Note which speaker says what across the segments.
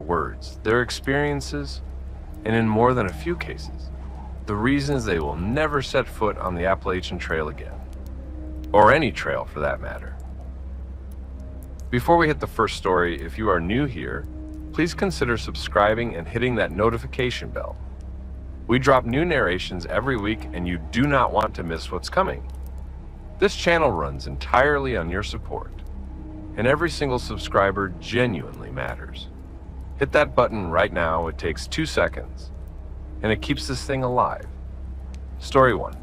Speaker 1: words, their experiences, and in more than a few cases, the reasons they will never set foot on the Appalachian Trail again, or any trail for that matter. Before we hit the first story, if you are new here, please consider subscribing and hitting that notification bell. We drop new narrations every week and you do not want to miss what's coming. This channel runs entirely on your support, and every single subscriber genuinely matters. Hit that button right now, it takes 2 seconds, and it keeps this thing alive. Story 1.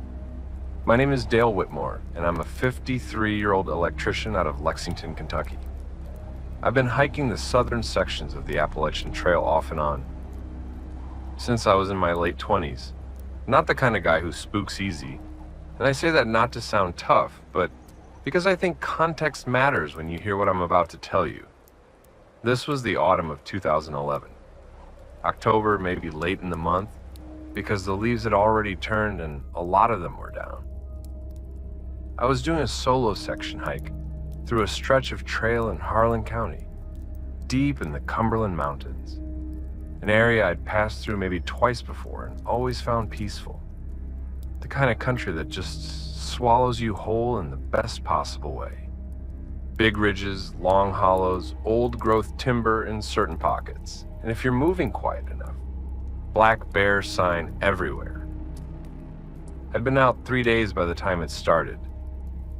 Speaker 1: My name is Dale Whitmore, and I'm a 53-year-old electrician out of Lexington, Kentucky. I've been hiking the southern sections of the Appalachian Trail off and on since I was in my late 20s. Not the kind of guy who spooks easy, and I say that not to sound tough, but because I think context matters when you hear what I'm about to tell you. This was the autumn of 2011. October, maybe late in the month, because the leaves had already turned and a lot of them were down. I was doing a solo section hike through a stretch of trail in Harlan County, deep in the Cumberland Mountains, an area I'd passed through maybe twice before and always found peaceful. The kind of country that just swallows you whole in the best possible way. Big ridges, long hollows, old-growth timber in certain pockets, and if you're moving quiet enough, black bear sign everywhere. I'd been out 3 days by the time it started.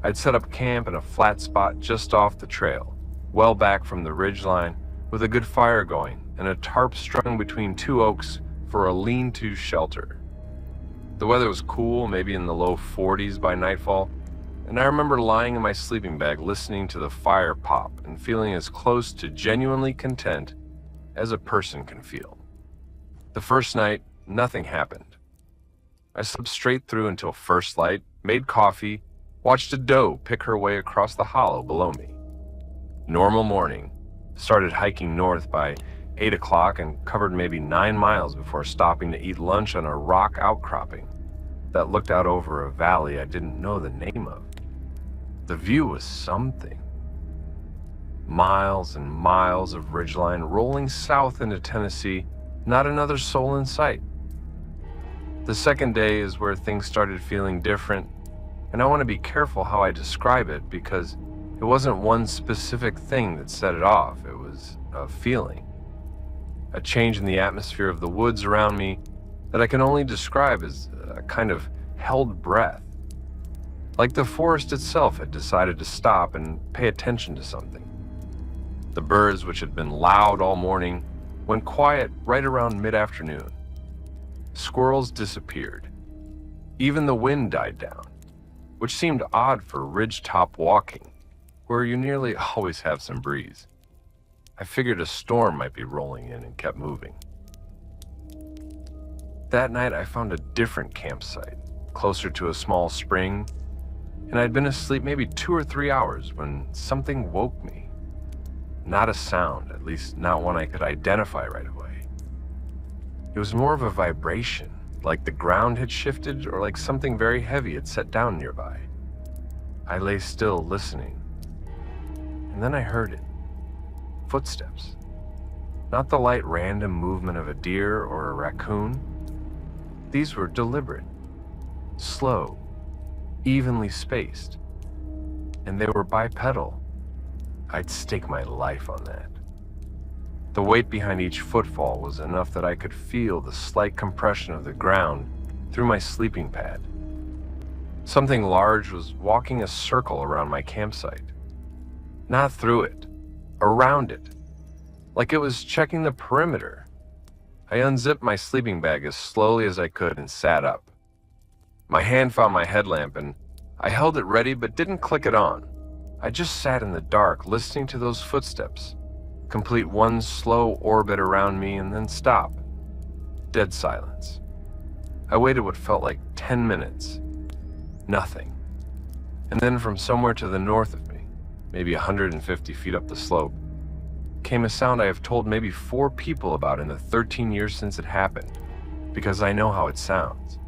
Speaker 1: I'd set up camp in a flat spot just off the trail, well back from the ridgeline, with a good fire going and a tarp strung between 2 oaks for a lean-to shelter. The weather was cool, maybe in the low 40s by nightfall, and I remember lying in my sleeping bag listening to the fire pop and feeling as close to genuinely content as a person can feel. The first night, nothing happened. I slept straight through until first light, made coffee, watched a doe pick her way across the hollow below me. Normal morning. Started hiking north by 8 o'clock and covered maybe 9 miles before stopping to eat lunch on a rock outcropping that looked out over a valley I didn't know the name of. The view was something. Miles and miles of ridgeline rolling south into Tennessee, not another soul in sight. The second day is where things started feeling different, and I want to be careful how I describe it because it wasn't one specific thing that set it off. It was a feeling. A change in the atmosphere of the woods around me that I can only describe as a kind of held breath. Like the forest itself had decided to stop and pay attention to something. The birds, which had been loud all morning, went quiet right around mid-afternoon. Squirrels disappeared. Even the wind died down, which seemed odd for ridgetop walking, where you nearly always have some breeze. I figured a storm might be rolling in and kept moving. That night I found a different campsite, closer to a small spring, and I'd been asleep maybe 2 or 3 hours when something woke me. Not a sound, at least not one I could identify right away. It was more of a vibration, like the ground had shifted or like something very heavy had set down nearby. I lay still, listening, and then I heard it. Footsteps. Not the light random movement of a deer or a raccoon. These were deliberate, slow, evenly spaced, and they were bipedal. I'd stake my life on that. The weight behind each footfall was enough that I could feel the slight compression of the ground through my sleeping pad. Something large was walking a circle around my campsite. Not through it, around it, like it was checking the perimeter. I unzipped my sleeping bag as slowly as I could and sat up. My hand found my headlamp and I held it ready but didn't click it on. I just sat in the dark listening to those footsteps, complete one slow orbit around me and then stop. Dead silence. I waited what felt like 10 minutes. Nothing. And then from somewhere to the north of me, maybe 150 feet up the slope, came a sound I have told maybe 4 people about in the 13 years since it happened, because I know how it sounds.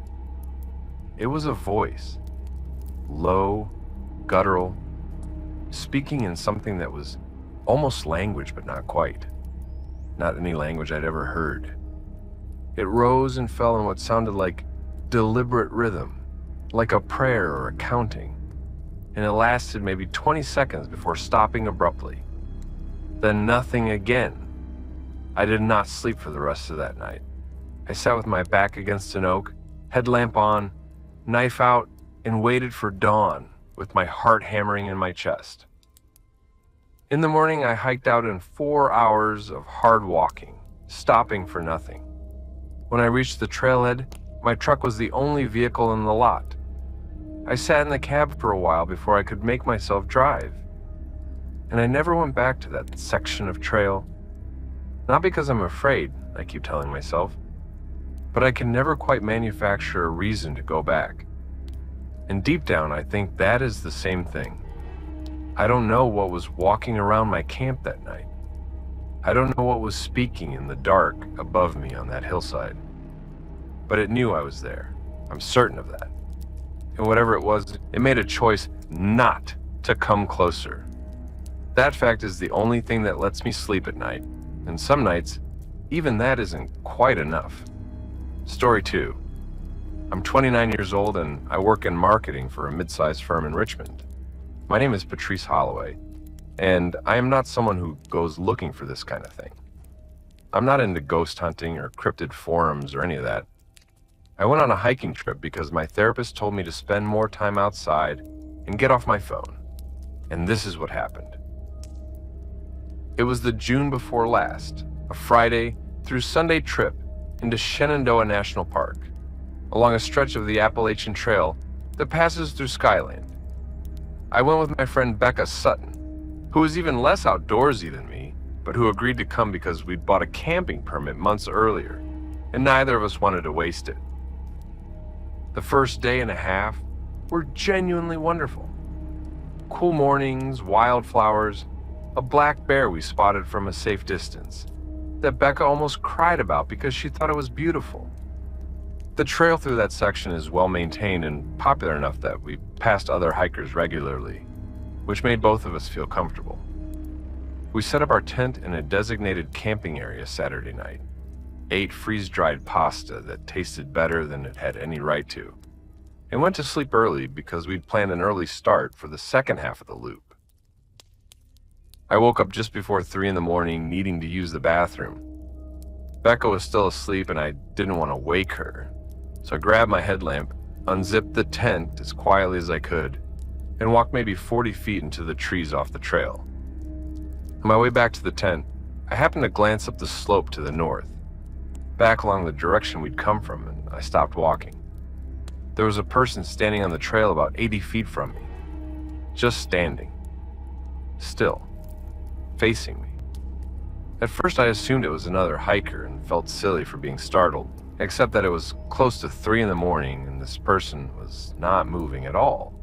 Speaker 1: It was a voice, low, guttural, speaking in something that was almost language but not quite. not any language I'd ever heard. It rose and fell in what sounded like deliberate rhythm, like a prayer or a counting, and it lasted maybe 20 seconds before stopping abruptly. Then nothing again. I did not sleep for the rest of that night. I sat with my back against an oak, headlamp on, knife out, and waited for dawn with my heart hammering in my chest. In the morning, I hiked out in 4 hours of hard walking, stopping for nothing. When I reached the trailhead, my truck was the only vehicle in the lot. I sat in the cab for a while before I could make myself drive. And I never went back to that section of trail. Not because I'm afraid, I keep telling myself, but I can never quite manufacture a reason to go back. And deep down, I think that is the same thing. I don't know what was walking around my camp that night. I don't know what was speaking in the dark above me on that hillside. But it knew I was there. I'm certain of that. And whatever it was, it made a choice not to come closer. That fact is the only thing that lets me sleep at night. And some nights, even that isn't quite enough. Story 2. I'm 29 years old and I work in marketing for a mid-sized firm in Richmond. My name is Patrice Holloway, and I am not someone who goes looking for this kind of thing. I'm not into ghost hunting or cryptid forums or any of that. I went on a hiking trip because my therapist told me to spend more time outside and get off my phone. And this is what happened. It was the June before last, a Friday through Sunday trip into Shenandoah National Park, along a stretch of the Appalachian Trail that passes through Skyland. I went with my friend Becca Sutton, who was even less outdoorsy than me, but who agreed to come because we'd bought a camping permit months earlier, and neither of us wanted to waste it. The first day and a half were genuinely wonderful. Cool mornings, wildflowers, a black bear we spotted from a safe distance that Becca almost cried about because she thought it was beautiful. The trail through that section is well maintained and popular enough that we passed other hikers regularly, which made both of us feel comfortable. We set up our tent in a designated camping area Saturday night, ate freeze-dried pasta that tasted better than it had any right to, and went to sleep early because we'd planned an early start for the second half of the loop. I woke up just before 3 in the morning needing to use the bathroom. Becca was still asleep and I didn't want to wake her. So I grabbed my headlamp, unzipped the tent as quietly as I could, and walked maybe 40 feet into the trees off the trail. On my way back to the tent, I happened to glance up the slope to the north, back along the direction we'd come from, and I stopped walking. There was a person standing on the trail about 80 feet from me, just standing, still, facing me. At first I assumed it was another hiker and felt silly for being startled, except that it was close to 3 in the morning and this person was not moving at all.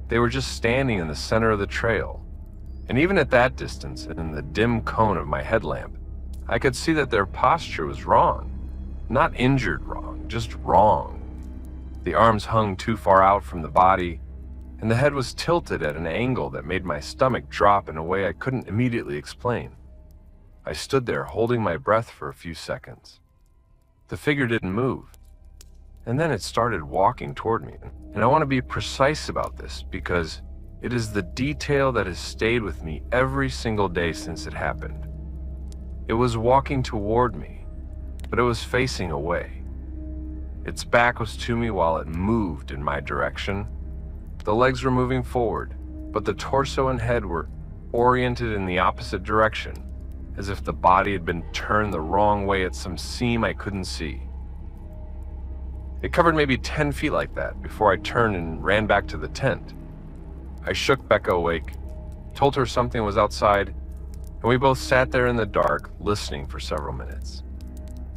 Speaker 1: They were just standing in the center of the trail, and even at that distance and in the dim cone of my headlamp, I could see that their posture was wrong. Not injured wrong, just wrong. The arms hung too far out from the body, and the head was tilted at an angle that made my stomach drop in a way I couldn't immediately explain. I stood there holding my breath for a few seconds. The figure didn't move, and then it started walking toward me. And I want to be precise about this because it is the detail that has stayed with me every single day since it happened. It was walking toward me, but it was facing away. Its back was to me while it moved in my direction. The legs were moving forward, but the torso and head were oriented in the opposite direction, as if the body had been turned the wrong way at some seam I couldn't see. It covered maybe 10 feet like that before I turned and ran back to the tent. I shook Becca awake, told her something was outside, and we both sat there in the dark, listening for several minutes.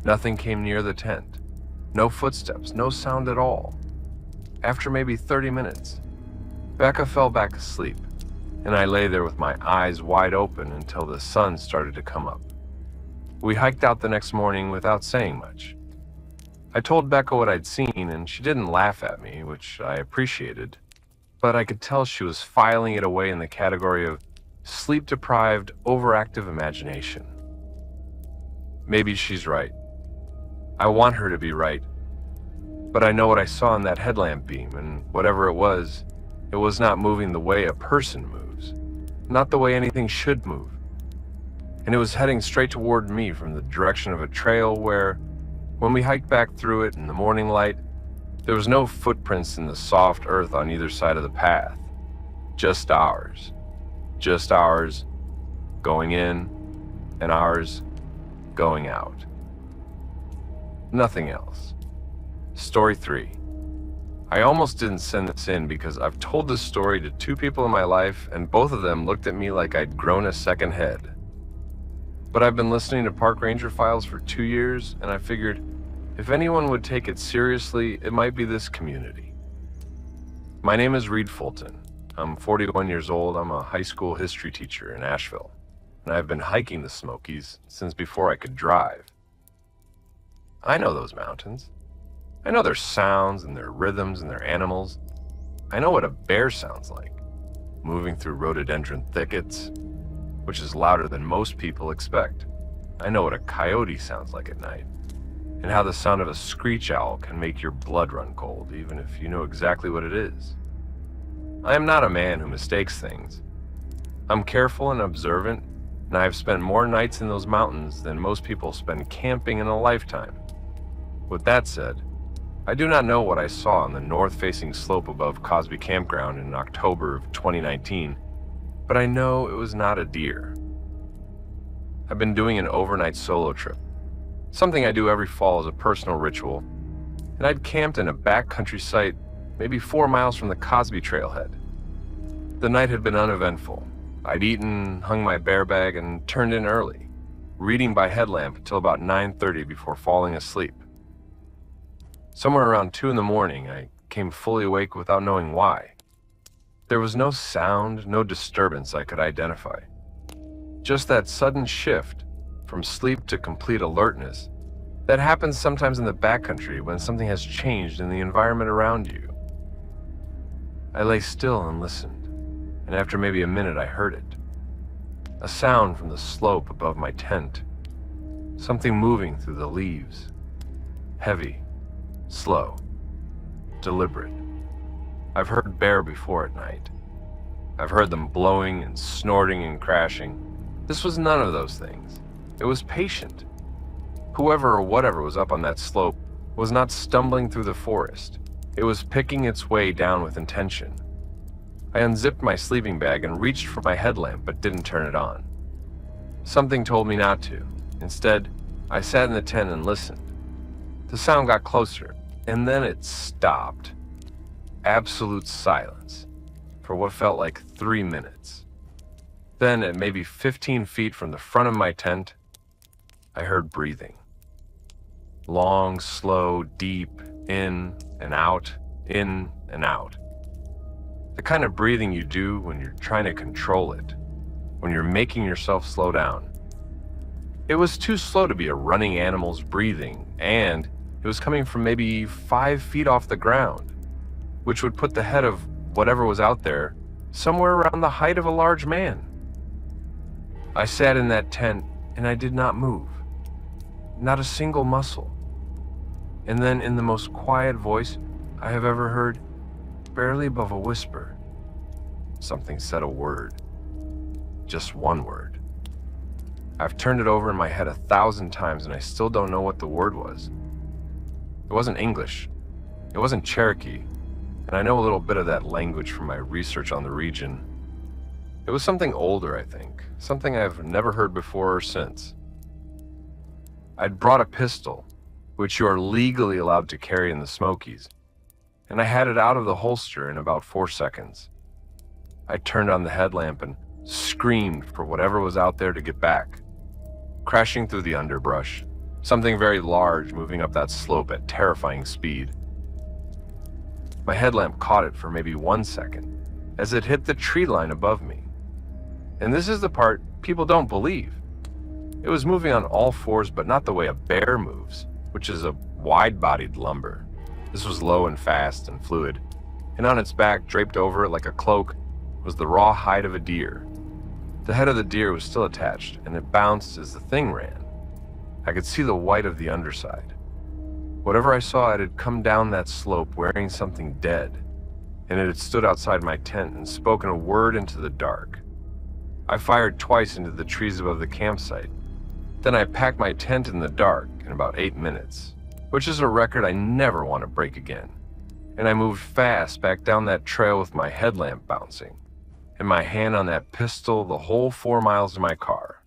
Speaker 1: Nothing came near the tent. No footsteps, no sound at all. After maybe 30 minutes, Becca fell back asleep, and I lay there with my eyes wide open until the sun started to come up. We hiked out the next morning without saying much. I told Becca what I'd seen, and she didn't laugh at me, which I appreciated, but I could tell she was filing it away in the category of sleep-deprived, overactive imagination. Maybe she's right. I want her to be right. But I know what I saw in that headlamp beam, and whatever it was not moving the way a person moves. Not the way anything should move. And it was heading straight toward me from the direction of a trail where, when we hiked back through it in the morning light, there was no footprints in the soft earth on either side of the path. Just ours. Just ours going in, and ours going out. Nothing else. Story 3. I almost didn't send this in because I've told this story to 2 people in my life, and both of them looked at me like I'd grown a second head. But I've been listening to Park Ranger Files for 2 years, and I figured if anyone would take it seriously, it might be this community. My name is Reed Fulton. I'm 41 years old. I'm a high school history teacher in Asheville, and I've been hiking the Smokies since before I could drive. I know those mountains. I know their sounds and their rhythms and their animals. I know what a bear sounds like, moving through rhododendron thickets, which is louder than most people expect. I know what a coyote sounds like at night, and how the sound of a screech owl can make your blood run cold, even if you know exactly what it is. I am not a man who mistakes things. I'm careful and observant, and I have spent more nights in those mountains than most people spend camping in a lifetime. With that said, I do not know what I saw on the north-facing slope above Cosby Campground in October of 2019, but I know it was not a deer. I've been doing an overnight solo trip, something I do every fall as a personal ritual, and I'd camped in a backcountry site maybe 4 miles from the Cosby trailhead. The night had been uneventful. I'd eaten, hung my bear bag, and turned in early, reading by headlamp until about 9:30 before falling asleep. Somewhere around 2 in the morning, I came fully awake without knowing why. There was no sound, no disturbance I could identify. Just that sudden shift from sleep to complete alertness that happens sometimes in the backcountry when something has changed in the environment around you. I lay still and listened, and after maybe a minute I heard it. A sound from the slope above my tent. Something moving through the leaves. Heavy. Slow, deliberate. I've heard bear before at night. I've heard them blowing and snorting and crashing. This was none of those things. It was patient. Whoever or whatever was up on that slope was not stumbling through the forest. It was picking its way down with intention. I unzipped my sleeping bag and reached for my headlamp but didn't turn it on. Something told me not to. Instead, I sat in the tent and listened. The sound got closer. And then it stopped. Absolute silence for what felt like 3 minutes. Then, at maybe 15 feet from the front of my tent, I heard breathing. Long, slow, deep, in and out, in and out. The kind of breathing you do when you're trying to control it, when you're making yourself slow down. It was too slow to be a running animal's breathing, and it was coming from maybe 5 feet off the ground, which would put the head of whatever was out there somewhere around the height of a large man. I sat in that tent and I did not move. Not a single muscle. And then in the most quiet voice I have ever heard, barely above a whisper, something said a word. Just one word. I've turned it over in my head 1,000 times and I still don't know what the word was. It wasn't English. It wasn't Cherokee, and I know a little bit of that language from my research on the region. It was something older, I think, something I've never heard before or since. I'd brought a pistol, which you are legally allowed to carry in the Smokies, and I had it out of the holster in about 4 seconds. I turned on the headlamp and screamed for whatever was out there to get back, crashing through the underbrush. Something very large moving up that slope at terrifying speed. My headlamp caught it for maybe 1 second as it hit the tree line above me. And this is the part people don't believe. It was moving on all fours, but not the way a bear moves, which is a wide-bodied lumber. This was low and fast and fluid, and on its back, draped over it like a cloak, was the raw hide of a deer. The head of the deer was still attached, and it bounced as the thing ran. I could see the white of the underside. Whatever I saw, it had come down that slope wearing something dead, and it had stood outside my tent and spoken a word into the dark. I fired twice into the trees above the campsite. Then I packed my tent in the dark in about 8 minutes, which is a record I never want to break again. And I moved fast back down that trail with my headlamp bouncing, and my hand on that pistol the whole 4 miles to my car.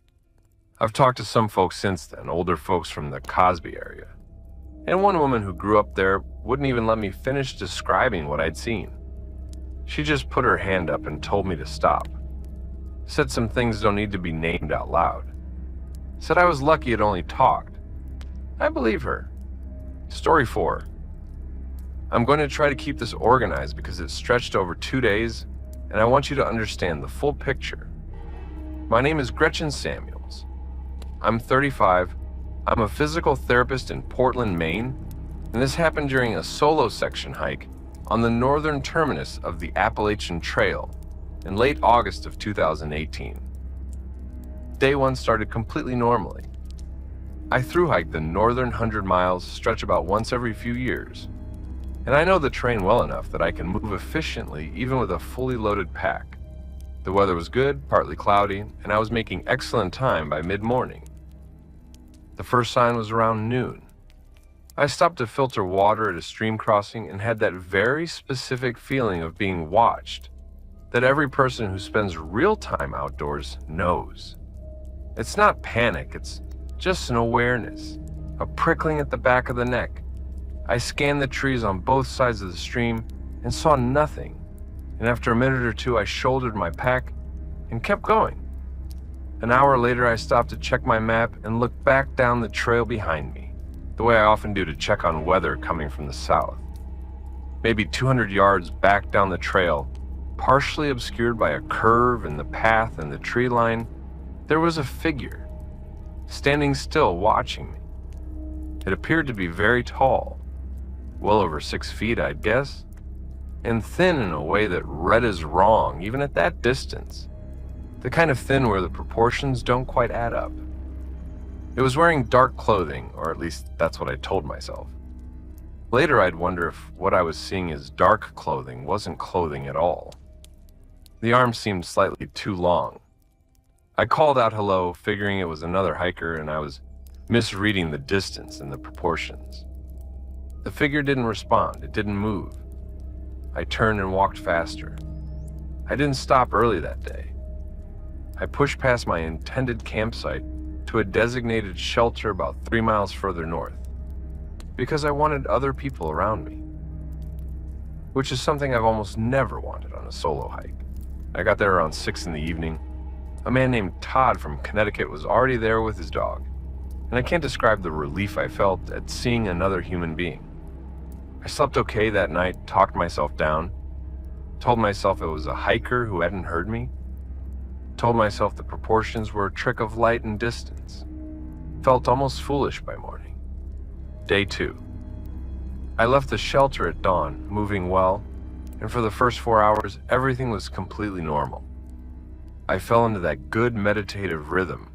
Speaker 1: I've talked to some folks since then, older folks from the Cosby area. And one woman who grew up there wouldn't even let me finish describing what I'd seen. She just put her hand up and told me to stop. Said some things don't need to be named out loud. Said I was lucky it only talked. I believe her. Story 4. I'm going to try to keep this organized because it stretched over 2 days, and I want you to understand the full picture. My name is Gretchen Samuels. I'm 35. I'm a physical therapist in Portland, Maine, and this happened during a solo section hike on the northern terminus of the Appalachian Trail in late August of 2018. Day 1 started completely normally. I thru-hiked the northern 100 miles stretch about once every few years, and I know the terrain well enough that I can move efficiently even with a fully loaded pack. The weather was good, partly cloudy, and I was making excellent time by mid-morning. The first sign was around noon. I stopped to filter water at a stream crossing and had that very specific feeling of being watched that every person who spends real time outdoors knows. It's not panic, it's just an awareness, a prickling at the back of the neck. I scanned the trees on both sides of the stream and saw nothing, and after a minute or two I shouldered my pack and kept going. An hour later I stopped to check my map and looked back down the trail behind me, the way I often do to check on weather coming from the south. Maybe 200 yards back down the trail, partially obscured by a curve in the path and the tree line, there was a figure, standing still watching me. It appeared to be very tall, well over 6 feet I'd guess, and thin in a way that read as wrong even at that distance. The kind of thin where the proportions don't quite add up. It was wearing dark clothing, or at least that's what I told myself. Later I'd wonder if what I was seeing as dark clothing wasn't clothing at all. The arms seemed slightly too long. I called out hello, figuring it was another hiker, and I was misreading the distance and the proportions. The figure didn't respond, it didn't move. I turned and walked faster. I didn't stop early that day. I pushed past my intended campsite to a designated shelter about 3 miles further north, because I wanted other people around me, which is something I've almost never wanted on a solo hike. I got there around 6 in the evening. A man named Todd from Connecticut was already there with his dog, and I can't describe the relief I felt at seeing another human being. I slept okay that night, talked myself down, told myself it was a hiker who hadn't heard me, told myself the proportions were a trick of light and distance. Felt almost foolish by morning. Day 2. I left the shelter at dawn, moving well, and for the first 4 hours, everything was completely normal. I fell into that good meditative rhythm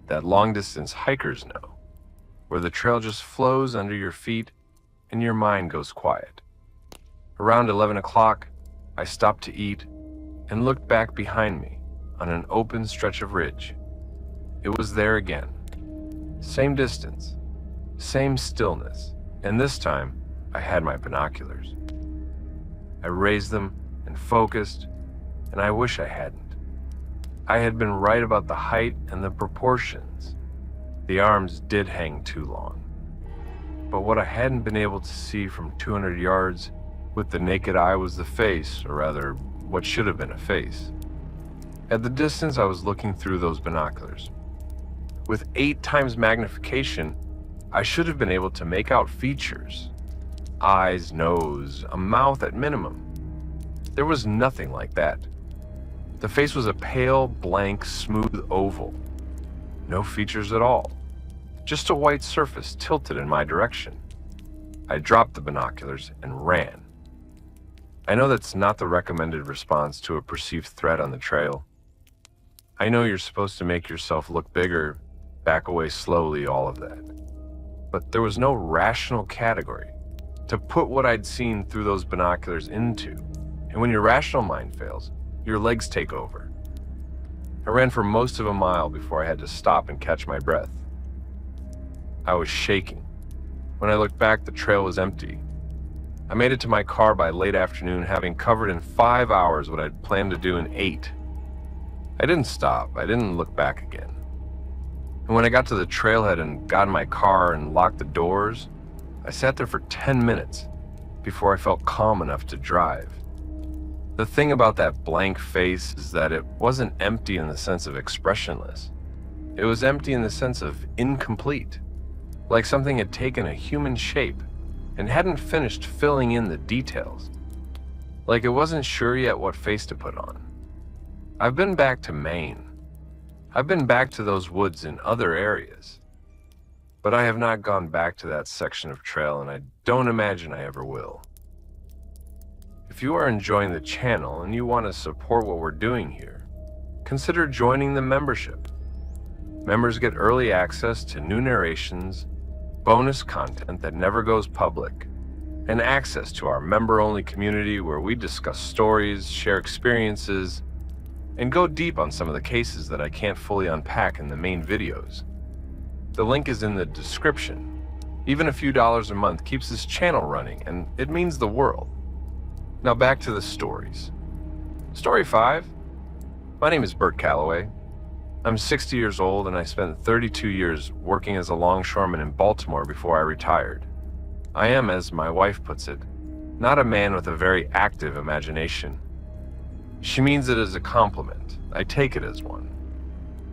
Speaker 1: that long-distance hikers know, where the trail just flows under your feet and your mind goes quiet. Around 11 o'clock, I stopped to eat and looked back behind me on an open stretch of ridge. It was there again. Same distance, same stillness, and this time I had my binoculars. I raised them and focused, and I wish I hadn't. I had been right about the height and the proportions. The arms did hang too long. But what I hadn't been able to see from 200 yards with the naked eye was the face, or rather, what should have been a face. At the distance I was looking through those binoculars. With 8 times magnification, I should have been able to make out features. Eyes, nose, a mouth at minimum. There was nothing like that. The face was a pale, blank, smooth oval. No features at all. Just a white surface tilted in my direction. I dropped the binoculars and ran. I know that's not the recommended response to a perceived threat on the trail. I know you're supposed to make yourself look bigger, back away slowly, all of that. But there was no rational category to put what I'd seen through those binoculars into. And when your rational mind fails, your legs take over. I ran for most of a mile before I had to stop and catch my breath. I was shaking. When I looked back, the trail was empty. I made it to my car by late afternoon, having covered in 5 hours what I'd planned to do in 8. I didn't stop. I didn't look back again. And when I got to the trailhead and got in my car and locked the doors, I sat there for 10 minutes before I felt calm enough to drive. The thing about that blank face is that it wasn't empty in the sense of expressionless. It was empty in the sense of incomplete, like something had taken a human shape and hadn't finished filling in the details, like it wasn't sure yet what face to put on. I've been back to Maine. I've been back to those woods in other areas, but I have not gone back to that section of trail, and I don't imagine I ever will. If you are enjoying the channel and you want to support what we're doing here, consider joining the membership. Members get early access to new narrations, bonus content that never goes public, and access to our member-only community where we discuss stories, share experiences, and go deep on some of the cases that I can't fully unpack in the main videos. The link is in the description. Even a few dollars a month keeps this channel running, and it means the world. Now back to the stories. Story 5. My name is Bert Calloway. I'm 60 years old, and I spent 32 years working as a longshoreman in Baltimore before I retired. I am, as my wife puts it, not a man with a very active imagination. She means it as a compliment. I take it as one.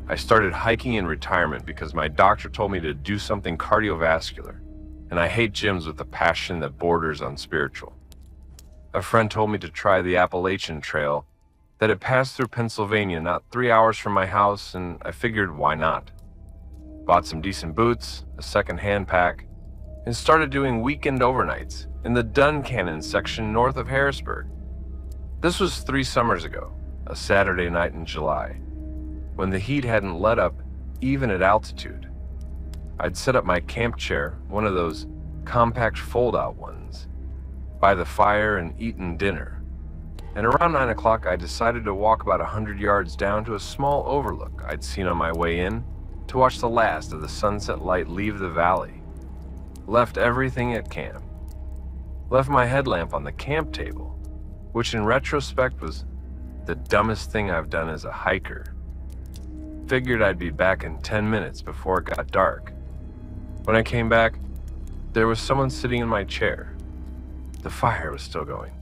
Speaker 1: I started hiking in retirement because my doctor told me to do something cardiovascular, and I hate gyms with a passion that borders on spiritual. A friend told me to try the Appalachian Trail, that it passed through Pennsylvania not 3 hours from my house, and I figured, why not? Bought some decent boots, a second-hand pack, and started doing weekend overnights in the Duncannon section north of Harrisburg. This was 3 summers ago, a Saturday night in July, when the heat hadn't let up even at altitude. I'd set up my camp chair, one of those compact fold-out ones, by the fire and eaten dinner. And around 9 o'clock, I decided to walk about 100 yards down to a small overlook I'd seen on my way in to watch the last of the sunset light leave the valley. Left everything at camp. Left my headlamp on the camp table, which in retrospect was the dumbest thing I've done as a hiker. Figured I'd be back in 10 minutes before it got dark. When I came back, there was someone sitting in my chair. The fire was still going.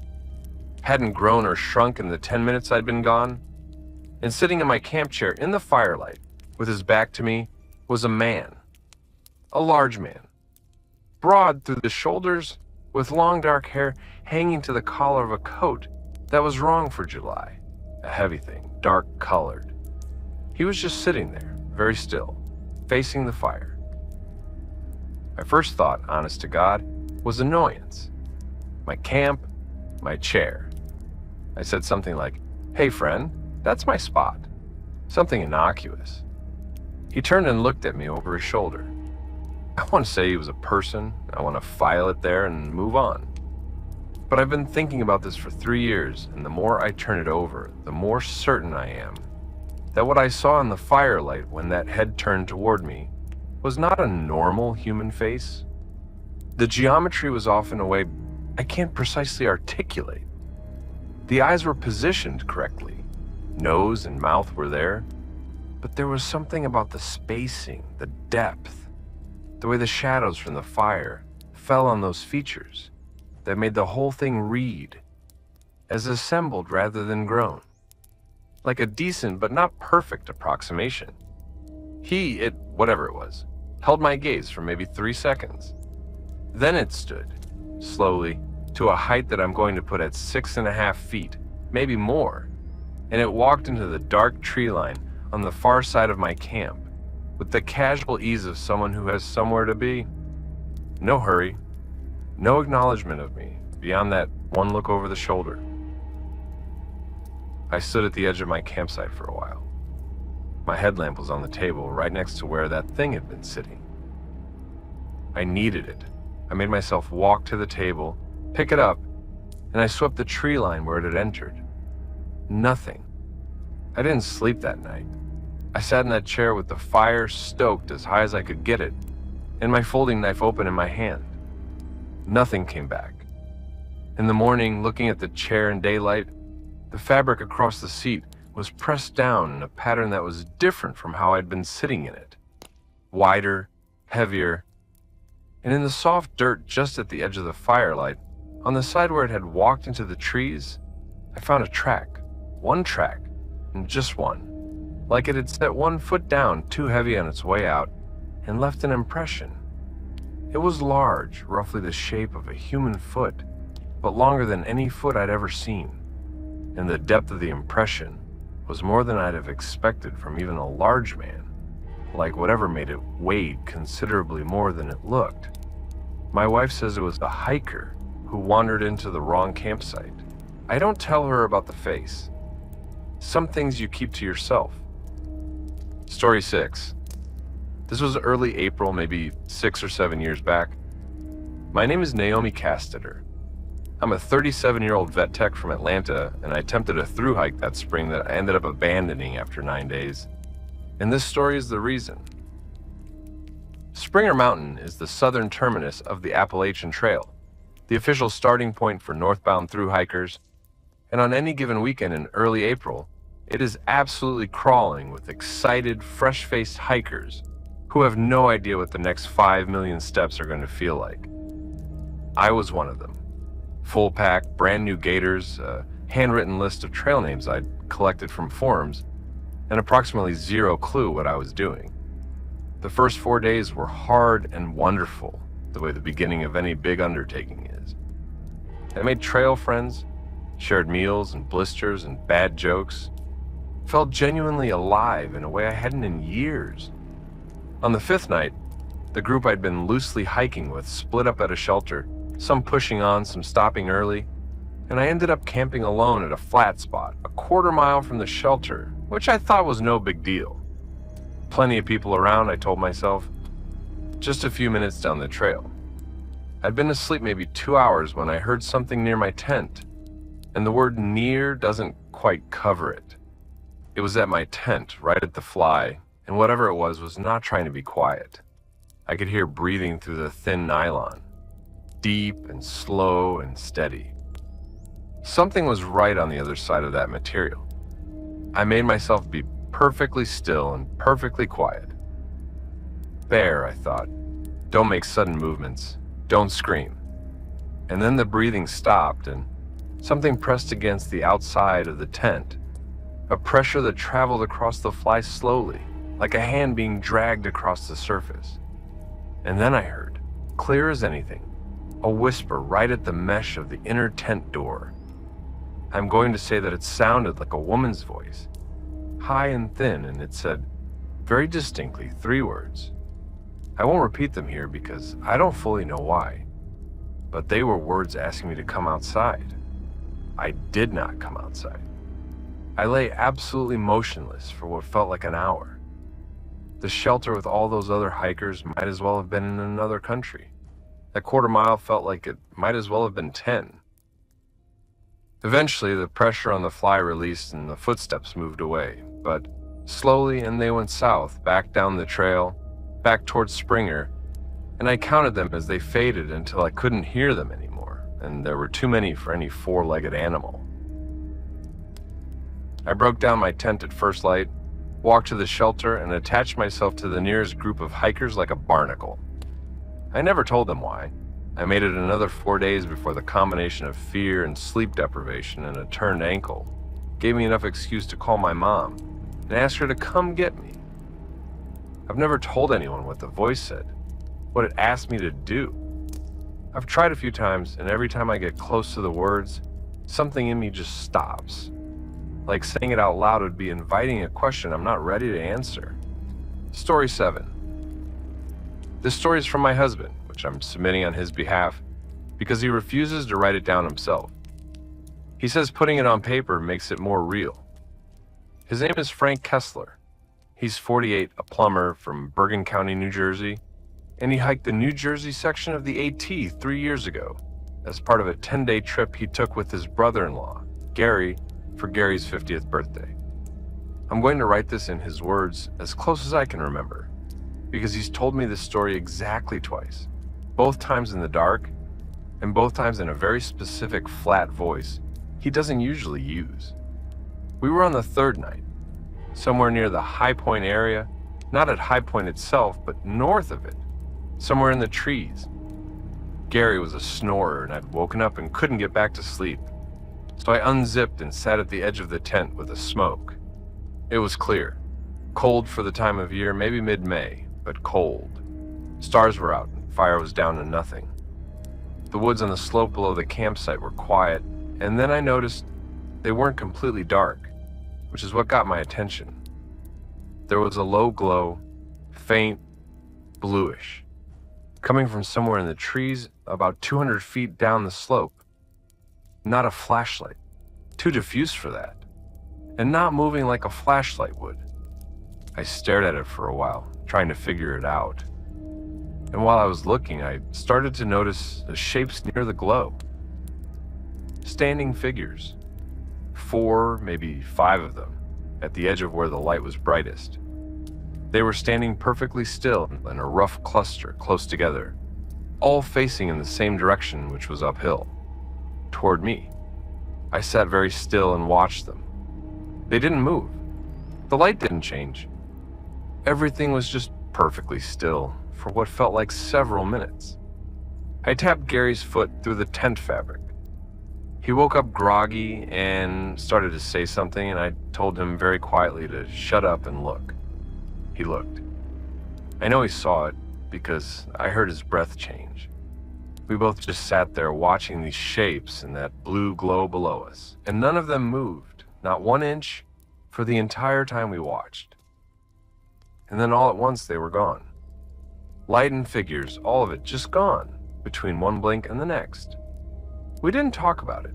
Speaker 1: Hadn't grown or shrunk in the 10 minutes I'd been gone. And sitting in my camp chair in the firelight, with his back to me, was a man. A large man. Broad through the shoulders, with long dark hair hanging to the collar of a coat that was wrong for July. A heavy thing, dark colored. He was just sitting there, very still, facing the fire. My first thought, honest to God, was annoyance. My camp, my chair. I said something like, "Hey friend, that's my spot." Something innocuous. He turned and looked at me over his shoulder. I want to say he was a person. I want to file it there and move on. But I've been thinking about this for 3 years, and the more I turn it over, the more certain I am that what I saw in the firelight when that head turned toward me was not a normal human face. The geometry was off in a way I can't precisely articulate. The eyes were positioned correctly. Nose and mouth were there. But there was something about the spacing, the depth, the way the shadows from the fire fell on those features that made the whole thing read as assembled rather than grown. Like a decent but not perfect approximation. Whatever it was, held my gaze for maybe 3 seconds. Then it stood, slowly, to a height that I'm going to put at 6.5 feet, maybe more, and it walked into the dark tree line on the far side of my camp, with the casual ease of someone who has somewhere to be. No hurry, no acknowledgement of me, beyond that one look over the shoulder. I stood at the edge of my campsite for a while. My headlamp was on the table right next to where that thing had been sitting. I needed it. I made myself walk to the table, pick it up, and I swept the tree line where it had entered. Nothing. I didn't sleep that night. I sat in that chair with the fire stoked as high as I could get it, and my folding knife open in my hand. Nothing came back. In the morning, looking at the chair in daylight, the fabric across the seat was pressed down in a pattern that was different from how I'd been sitting in it. Wider, heavier, and in the soft dirt just at the edge of the firelight, on the side where it had walked into the trees, I found a track. One track, and just one. Like it had set one foot down too heavy on its way out and left an impression. It was large, roughly the shape of a human foot, but longer than any foot I'd ever seen. And the depth of the impression was more than I'd have expected from even a large man, like whatever made it weighed considerably more than it looked. My wife says it was a hiker who wandered into the wrong campsite. I don't tell her about the face. Some things you keep to yourself. Story 6. This was early April, maybe 6 or 7 years back. My name is Naomi Castetter. I'm a 37-year-old vet tech from Atlanta, and I attempted a thru hike that spring that I ended up abandoning after 9 days. And this story is the reason. Springer Mountain is the southern terminus of the Appalachian Trail, the official starting point for northbound thru hikers, and on any given weekend in early April, it is absolutely crawling with excited, fresh-faced hikers who have no idea what the next 5 million steps are going to feel like. I was one of them. Full pack, brand new gaiters, a handwritten list of trail names I'd collected from forums, and approximately zero clue what I was doing. The first 4 days were hard and wonderful, the way the beginning of any big undertaking is. I made trail friends, shared meals and blisters and bad jokes, felt genuinely alive in a way I hadn't in years. On the 5th night, the group I'd been loosely hiking with split up at a shelter, some pushing on, some stopping early, and I ended up camping alone at a flat spot, a quarter mile from the shelter, which I thought was no big deal. Plenty of people around, I told myself, just a few minutes down the trail. I'd been asleep maybe 2 hours when I heard something near my tent, and the word near doesn't quite cover it. It was at my tent, right at the fly, and whatever it was not trying to be quiet. I could hear breathing through the thin nylon, deep and slow and steady. Something was right on the other side of that material. I made myself be perfectly still and perfectly quiet. Bear, I thought. Don't make sudden movements. Don't scream. And then the breathing stopped and something pressed against the outside of the tent, a pressure that traveled across the fly slowly, like a hand being dragged across the surface. And then I heard, clear as anything, a whisper right at the mesh of the inner tent door. I'm going to say that it sounded like a woman's voice, high and thin, and it said, very distinctly, 3 words. I won't repeat them here because I don't fully know why, but they were words asking me to come outside. I did not come outside. I lay absolutely motionless for what felt like an hour. The shelter with all those other hikers might as well have been in another country. That quarter mile felt like it might as well have been 10. Eventually, the pressure on the fly released and the footsteps moved away, but slowly, and they went south, back down the trail, back towards Springer, and I counted them as they faded until I couldn't hear them anymore, and there were too many for any 4-legged animal. I broke down my tent at first light, walked to the shelter, and attached myself to the nearest group of hikers like a barnacle. I never told them why. I made it another 4 days before the combination of fear and sleep deprivation and a turned ankle gave me enough excuse to call my mom and ask her to come get me. I've never told anyone what the voice said, what it asked me to do. I've tried a few times, and every time I get close to the words, something in me just stops. Like saying it out loud would be inviting a question I'm not ready to answer. Story 7. This story is from my husband, which I'm submitting on his behalf because he refuses to write it down himself. He says putting it on paper makes it more real. His name is Frank Kessler. He's 48, a plumber from Bergen County, New Jersey, and he hiked the New Jersey section of the AT 3 years ago as part of a 10-day trip he took with his brother-in-law, Gary, for Gary's 50th birthday. I'm going to write this in his words as close as I can remember, because he's told me this story exactly twice, both times in the dark, and both times in a very specific flat voice he doesn't usually use. We were on the third night, somewhere near the High Point area, not at High Point itself, but north of it, somewhere in the trees. Gary was a snorer, and I'd woken up and couldn't get back to sleep, so I unzipped and sat at the edge of the tent with a smoke. It was clear, cold for the time of year, maybe mid-May, but cold. Stars were out, and fire was down to nothing. The woods on the slope below the campsite were quiet, and then I noticed they weren't completely dark, which is what got my attention. There was a low glow, faint, bluish, coming from somewhere in the trees about 200 feet down the slope. Not a flashlight, too diffuse for that, and not moving like a flashlight would. I stared at it for a while, trying to figure it out. And while I was looking, I started to notice the shapes near the glow. Standing figures, 4, maybe 5 of them, at the edge of where the light was brightest. They were standing perfectly still in a rough cluster close together, all facing in the same direction, which was uphill, toward me. I sat very still and watched them. They didn't move. The light didn't change. Everything was just perfectly still for what felt like several minutes. I tapped Gary's foot through the tent fabric. He woke up groggy and started to say something, and I told him very quietly to shut up and look. He looked. I know he saw it because I heard his breath change. We both just sat there watching these shapes in that blue glow below us, and none of them moved, not 1 inch, for the entire time we watched. And then all at once they were gone. Light and figures, all of it just gone, between one blink and the next. We didn't talk about it.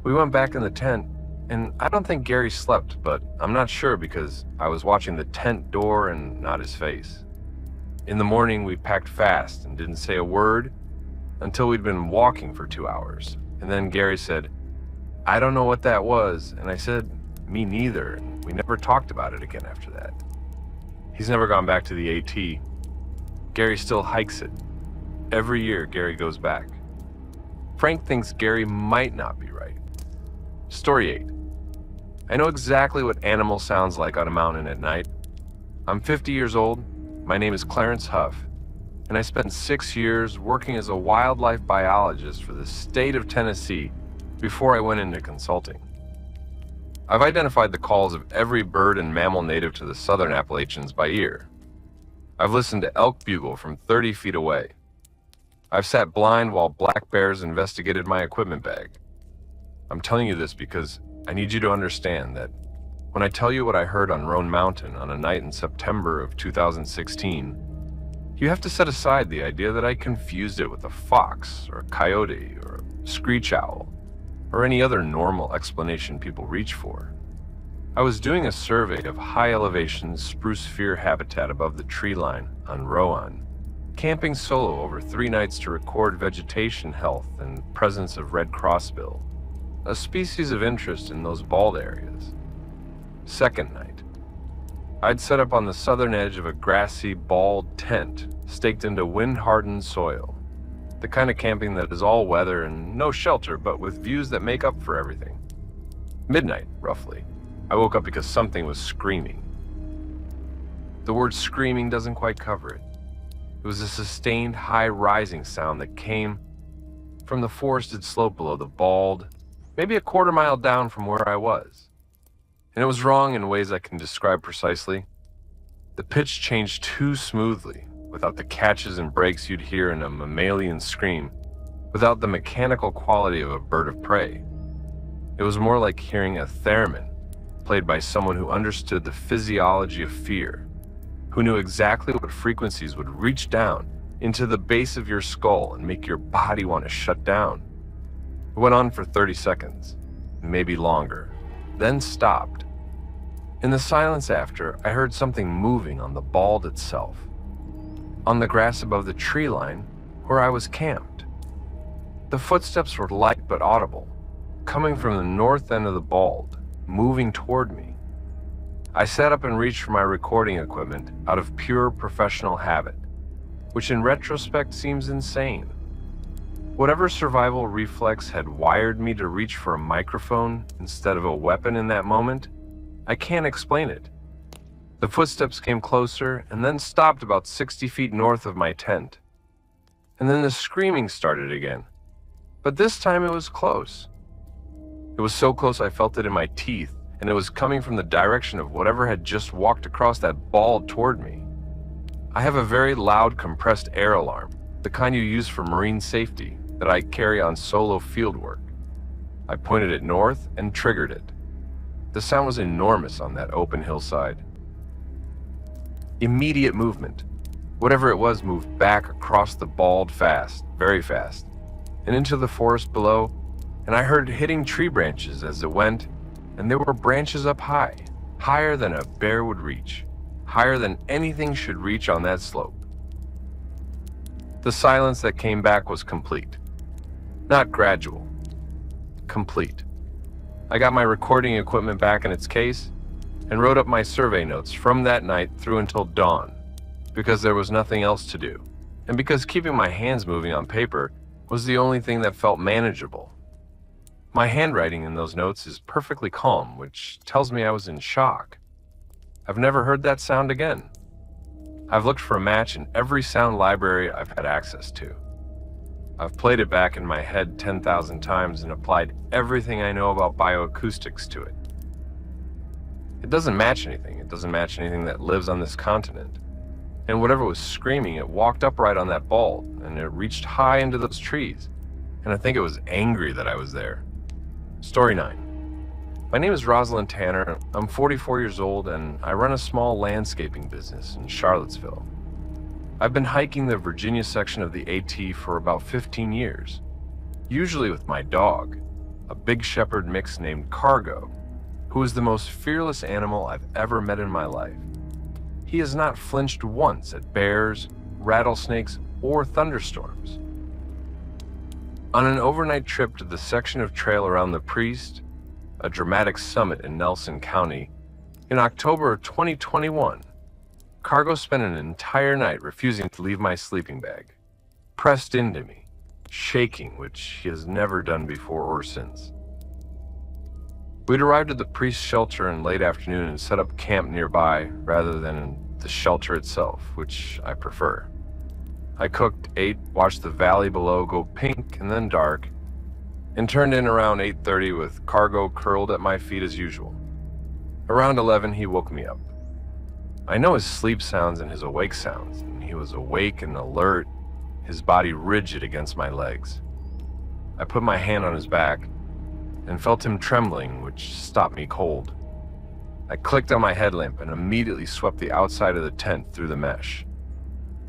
Speaker 1: We went back in the tent, and I don't think Gary slept, but I'm not sure because I was watching the tent door and not his face. In the morning, we packed fast and didn't say a word until we'd been walking for 2 hours. And then Gary said, "I don't know what that was," and I said, "Me neither," and we never talked about it again after that. He's never gone back to the AT. Gary still hikes it. Every year, Gary goes back. Frank thinks Gary might not be right. Story 8. I know exactly what animal sounds like on a mountain at night. I'm 50 years old. My name is Clarence Huff, and I spent 6 years working as a wildlife biologist for the state of Tennessee before I went into consulting. I've identified the calls of every bird and mammal native to the southern Appalachians by ear. I've listened to elk bugle from 30 feet away. I've sat blind while black bears investigated my equipment bag. I'm telling you this because I need you to understand that when I tell you what I heard on Roan Mountain on a night in September of 2016, you have to set aside the idea that I confused it with a fox or a coyote or a screech owl or any other normal explanation people reach for. I was doing a survey of high-elevation spruce fir habitat above the tree line on Roan, camping solo over 3 nights to record vegetation health and presence of red crossbill, a species of interest in those bald areas. Second night, I'd set up on the southern edge of a grassy, bald tent staked into wind-hardened soil, the kind of camping that is all weather and no shelter, but with views that make up for everything. Midnight, roughly, I woke up because something was screaming. The word screaming doesn't quite cover it. It was a sustained, high-rising sound that came from the forested slope below the bald, maybe a quarter mile down from where I was. And it was wrong in ways I can describe precisely. The pitch changed too smoothly, without the catches and breaks you'd hear in a mammalian scream, without the mechanical quality of a bird of prey. It was more like hearing a theremin, played by someone who understood the physiology of fear, who knew exactly what frequencies would reach down into the base of your skull and make your body want to shut down. It went on for 30 seconds, maybe longer, then stopped. In the silence after, I heard something moving on the bald itself, on the grass above the tree line where I was camped. The footsteps were light but audible, coming from the north end of the bald, moving toward me. I sat up and reached for my recording equipment out of pure professional habit, which in retrospect seems insane. Whatever survival reflex had wired me to reach for a microphone instead of a weapon in that moment, I can't explain it. The footsteps came closer and then stopped about 60 feet north of my tent. And then the screaming started again. But this time it was close. It was so close I felt it in my teeth, and it was coming from the direction of whatever had just walked across that bald toward me. I have a very loud compressed air alarm, the kind you use for marine safety, that I carry on solo field work. I pointed it north and triggered it. The sound was enormous on that open hillside. Immediate movement. Whatever it was moved back across the bald fast, very fast, and into the forest below, and I heard it hitting tree branches as it went, and there were branches up high, higher than a bear would reach, higher than anything should reach on that slope. The silence that came back was complete. Not gradual. Complete. I got my recording equipment back in its case and wrote up my survey notes from that night through until dawn, because there was nothing else to do, and because keeping my hands moving on paper was the only thing that felt manageable. My handwriting in those notes is perfectly calm, which tells me I was in shock. I've never heard that sound again. I've looked for a match in every sound library I've had access to. I've played it back in my head 10,000 times and applied everything I know about bioacoustics to it. It doesn't match anything. It doesn't match anything that lives on this continent. And whatever was screaming, it walked upright on that bald, and it reached high into those trees. And I think it was angry that I was there. Story 9. My name is Rosalind Tanner. I'm 44 years old, and I run a small landscaping business in Charlottesville. I've been hiking the Virginia section of the AT for about 15 years, usually with my dog, a big shepherd mix named Cargo, who is the most fearless animal I've ever met in my life. He has not flinched once at bears, rattlesnakes, or thunderstorms. On an overnight trip to the section of trail around the Priest, a dramatic summit in Nelson County, in October of 2021, Cargo spent an entire night refusing to leave my sleeping bag, pressed into me, shaking, which he has never done before or since. We'd arrived at the Priest shelter in late afternoon and set up camp nearby rather than in the shelter itself, which I prefer. I cooked, ate, watched the valley below go pink and then dark, and turned in around 8:30 with Cargo curled at my feet as usual. Around 11, he woke me up. I know his sleep sounds and his awake sounds, and he was awake and alert, his body rigid against my legs. I put my hand on his back and felt him trembling, which stopped me cold. I clicked on my headlamp and immediately swept the outside of the tent through the mesh.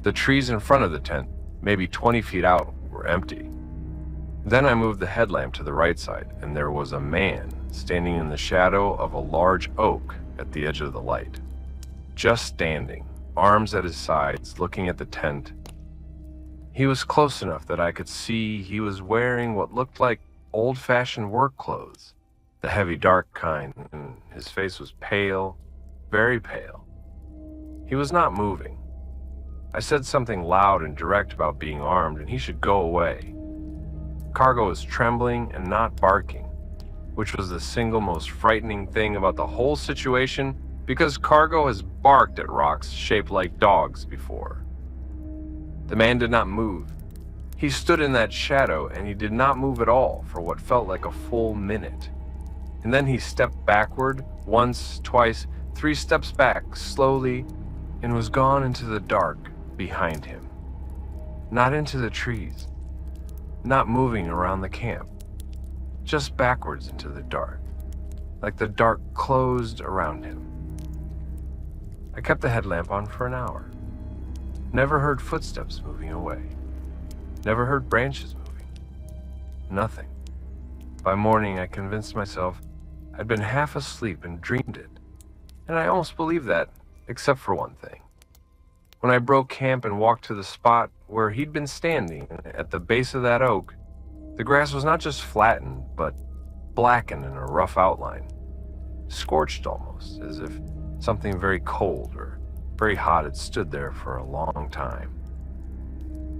Speaker 1: The trees in front of the tent, maybe 20 feet out, were empty. Then I moved the headlamp to the right side, and there was a man standing in the shadow of a large oak at the edge of the light. Just standing, arms at his sides, looking at the tent. He was close enough that I could see he was wearing what looked like old-fashioned work clothes, the heavy dark kind, and his face was pale, very pale. He was not moving. I said something loud and direct about being armed and he should go away. Cargo was trembling and not barking, which was the single most frightening thing about the whole situation, because Cargo has barked at rocks shaped like dogs before. The man did not move. He stood in that shadow and he did not move at all for what felt like a full minute. And then he stepped backward, once, twice, 3 steps back, slowly, and was gone into the dark behind him. Not into the trees, not moving around the camp, just backwards into the dark, like the dark closed around him. I kept the headlamp on for an hour. Never heard footsteps moving away. Never heard branches moving. Nothing. By morning, I convinced myself I'd been half asleep and dreamed it, And I almost believed that, except for one thing. When I broke camp and walked to the spot where he'd been standing at the base of that oak, the grass was not just flattened, but blackened in a rough outline, scorched almost, as if something very cold or very hot had stood there for a long time.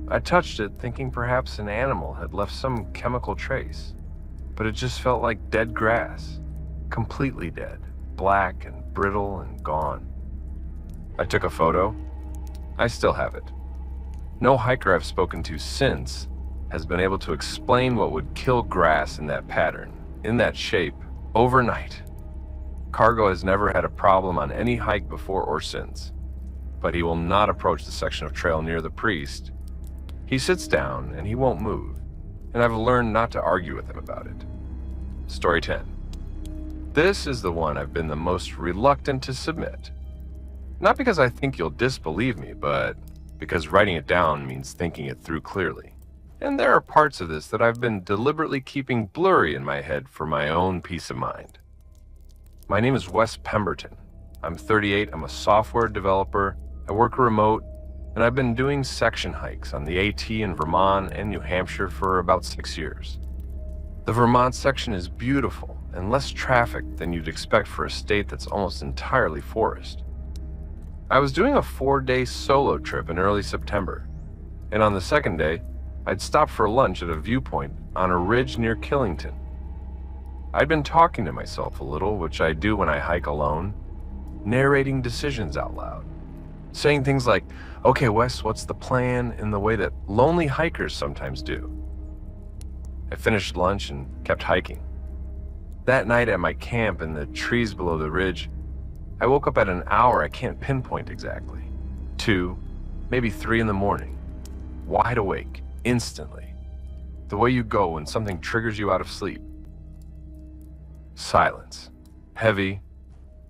Speaker 1: I touched it, thinking perhaps an animal had left some chemical trace, but it just felt like dead grass, completely dead, black and brittle and gone. I took a photo. I still have it. No hiker I've spoken to since has been able to explain what would kill grass in that pattern, in that shape, overnight. Cargo has never had a problem on any hike before or since, but he will not approach the section of trail near the priest. He sits down and he won't move, and I've learned not to argue with him about it. Story 10. This is the one I've been the most reluctant to submit. Not because I think you'll disbelieve me, but because writing it down means thinking it through clearly. And there are parts of this that I've been deliberately keeping blurry in my head for my own peace of mind. My name is Wes Pemberton. I'm 38, I'm a software developer, I work remote, and I've been doing section hikes on the AT in Vermont and New Hampshire for about 6 years. The Vermont section is beautiful and less traffic than you'd expect for a state that's almost entirely forest. I was doing a 4-day solo trip in early September, and on the second day, I'd stopped for lunch at a viewpoint on a ridge near Killington. I'd been talking to myself a little, which I do when I hike alone, narrating decisions out loud, saying things like, "Okay, Wes, what's the plan?" in the way that lonely hikers sometimes do. I finished lunch and kept hiking. That night at my camp in the trees below the ridge, I woke up at an hour I can't pinpoint exactly. 2, maybe 3 in the morning, wide awake, instantly. The way you go when something triggers you out of sleep. Silence. Heavy,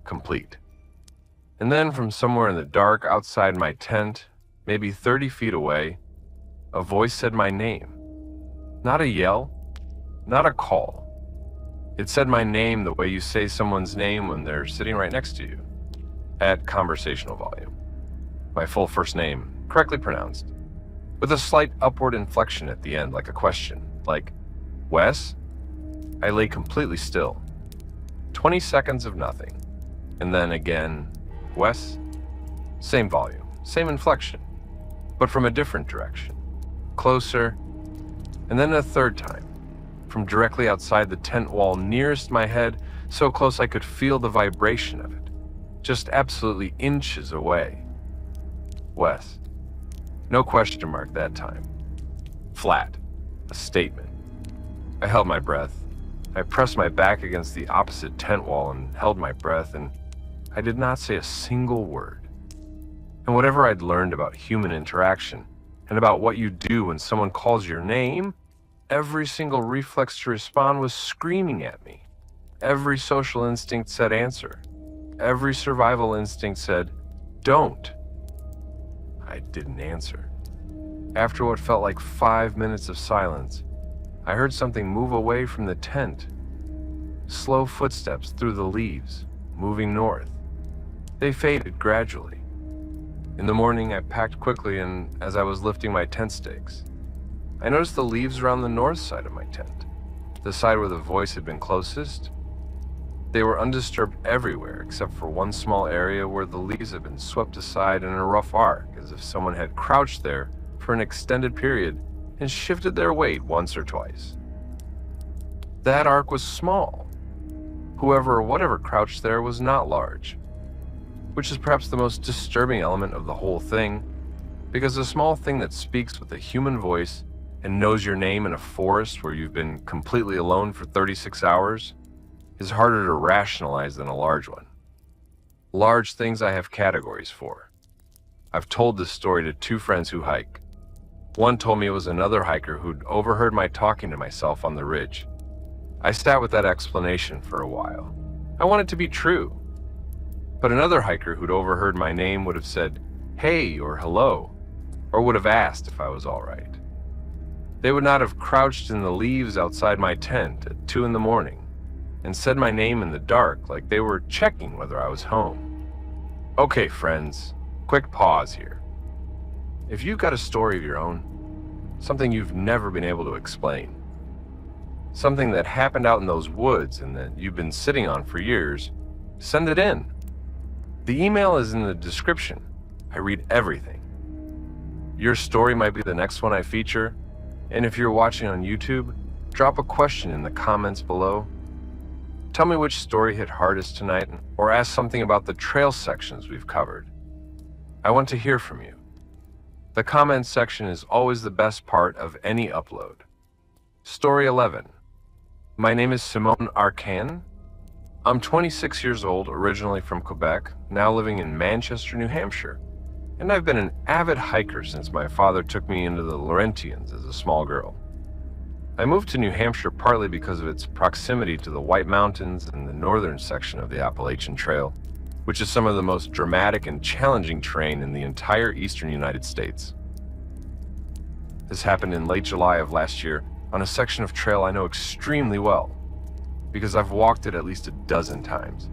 Speaker 1: complete. And then from somewhere in the dark outside my tent, maybe 30 feet away, a voice said my name. Not a yell, not a call. It said my name the way you say someone's name when they're sitting right next to you, at conversational volume. My full first name, correctly pronounced, with a slight upward inflection at the end, like a question, like, "Wes?" I lay completely still. 20 seconds of nothing, and then again, "Wes?" Same volume, same inflection, but from a different direction, closer, and then a third time, from directly outside the tent wall nearest my head, so close I could feel the vibration of it, just absolutely inches away. "Wes." No question mark that time. Flat. A statement. I held my breath. I pressed my back against the opposite tent wall and held my breath, and I did not say a single word. And whatever I'd learned about human interaction and about what you do when someone calls your name, every single reflex to respond was screaming at me. Every social instinct said answer. Every survival instinct said, "Don't." I didn't answer. After what felt like 5 minutes of silence, I heard something move away from the tent. Slow footsteps through the leaves, moving north. They faded gradually. In the morning, I packed quickly, and as I was lifting my tent stakes, I noticed the leaves around the north side of my tent, the side where the voice had been closest. They were undisturbed everywhere except for one small area where the leaves had been swept aside in a rough arc, as if someone had crouched there for an extended period and shifted their weight once or twice. That arc was small. Whoever or whatever crouched there was not large, which is perhaps the most disturbing element of the whole thing, because a small thing that speaks with a human voice and knows your name in a forest where you've been completely alone for 36 hours is harder to rationalize than a large one. Large things I have categories for. I've told this story to 2 friends who hike. One told me it was another hiker who'd overheard my talking to myself on the ridge. I sat with that explanation for a while. I want it to be true. But another hiker who'd overheard my name would have said, "Hey," or "Hello," or would have asked if I was all right. They would not have crouched in the leaves outside my tent at 2 in the morning and said my name in the dark like they were checking whether I was home. Okay, friends, quick pause here. If you've got a story of your own, something you've never been able to explain, something that happened out in those woods and that you've been sitting on for years, send it in. The email is in the description. I read everything. Your story might be the next one I feature, and if you're watching on YouTube, drop a question in the comments below. Tell me which story hit hardest tonight, or ask something about the trail sections we've covered. I want to hear from you. The comments section is always the best part of any upload. Story 11. My name is Simone Arcan. I'm 26 years old, originally from Quebec, now living in Manchester, New Hampshire, and I've been an avid hiker since my father took me into the Laurentians as a small girl. I moved to New Hampshire partly because of its proximity to the White Mountains and the northern section of the Appalachian Trail, which is some of the most dramatic and challenging terrain in the entire eastern United States. This happened in late July of last year on a section of trail I know extremely well, because I've walked it at least a dozen times.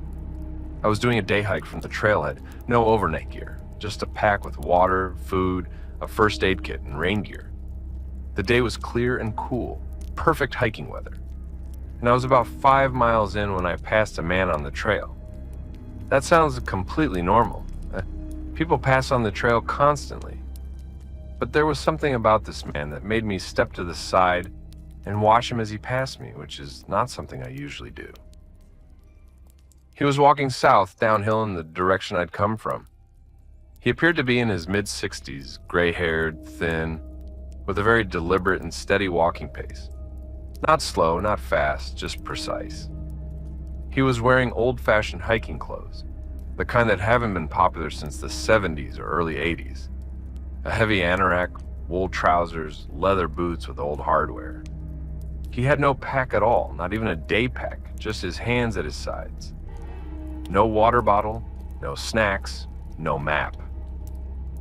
Speaker 1: I was doing a day hike from the trailhead, no overnight gear, just a pack with water, food, a first aid kit, and rain gear. The day was clear and cool, perfect hiking weather, and I was about 5 miles in when I passed a man on the trail. That sounds completely normal. People pass on the trail constantly, but there was something about this man that made me step to the side and watch him as he passed me, which is not something I usually do. He was walking south downhill in the direction I'd come from. He appeared to be in his mid-60s, gray-haired, thin, with a very deliberate and steady walking pace. Not slow, not fast, just precise. He was wearing old-fashioned hiking clothes, the kind that haven't been popular since the 70s or early 80s. A heavy anorak, wool trousers, leather boots with old hardware. He had no pack at all, not even a day pack, just his hands at his sides. No water bottle, no snacks, no map.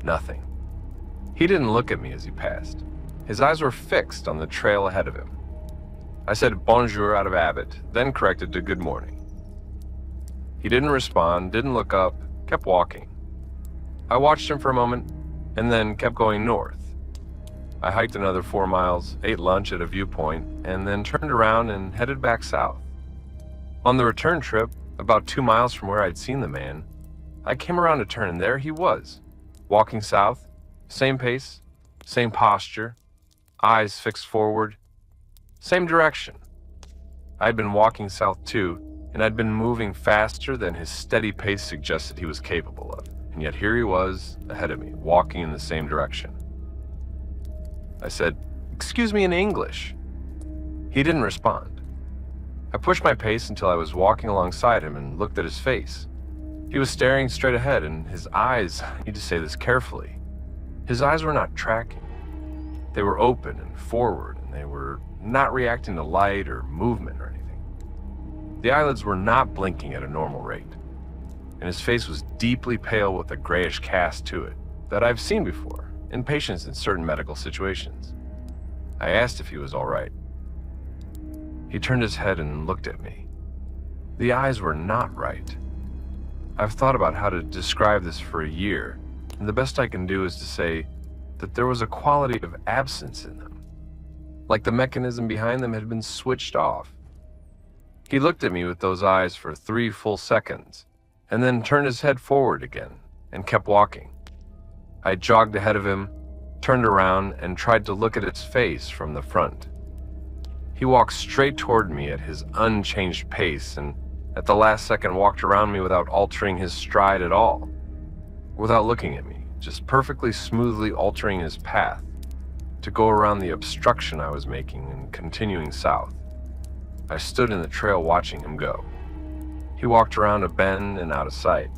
Speaker 1: Nothing. He didn't look at me as he passed. His eyes were fixed on the trail ahead of him. I said bonjour out of habit, then corrected to good morning. He didn't respond, didn't look up, kept walking. I watched him for a moment, and then kept going north. I hiked another 4 miles, ate lunch at a viewpoint, and then turned around and headed back south. On the return trip, about 2 miles from where I'd seen the man, I came around a turn and there he was, walking south, same pace, same posture, eyes fixed forward, same direction. I'd been walking south too, and I'd been moving faster than his steady pace suggested he was capable of, and yet here he was, ahead of me, walking in the same direction. I said, "Excuse me," in English. He didn't respond. I pushed my pace until I was walking alongside him and looked at his face. He was staring straight ahead, and his eyes, I need to say this carefully, his eyes were not tracking. They were open and forward, and they were not reacting to light or movement or anything. The eyelids were not blinking at a normal rate, and his face was deeply pale with a grayish cast to it that I've seen before in patients in certain medical situations. I asked if he was all right. He turned his head and looked at me. The eyes were not right. I've thought about how to describe this for a year, and the best I can do is to say that there was a quality of absence in them, like the mechanism behind them had been switched off. He looked at me with those eyes for 3 full seconds, and then turned his head forward again and kept walking. I jogged ahead of him, turned around, and tried to look at his face from the front. He walked straight toward me at his unchanged pace, and at the last second walked around me without altering his stride at all, without looking at me, just perfectly smoothly altering his path to go around the obstruction I was making and continuing south. I stood in the trail watching him go. He walked around a bend and out of sight.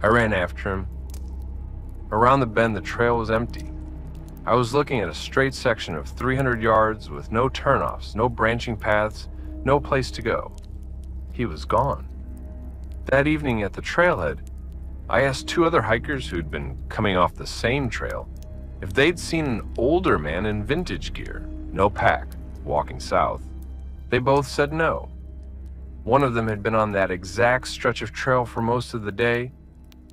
Speaker 1: I ran after him. Around the bend, the trail was empty. I was looking at a straight section of 300 yards with no turnoffs, no branching paths, no place to go. He was gone. That evening at the trailhead, I asked 2 other hikers who'd been coming off the same trail if they'd seen an older man in vintage gear, no pack, walking south. They both said no. One of them had been on that exact stretch of trail for most of the day,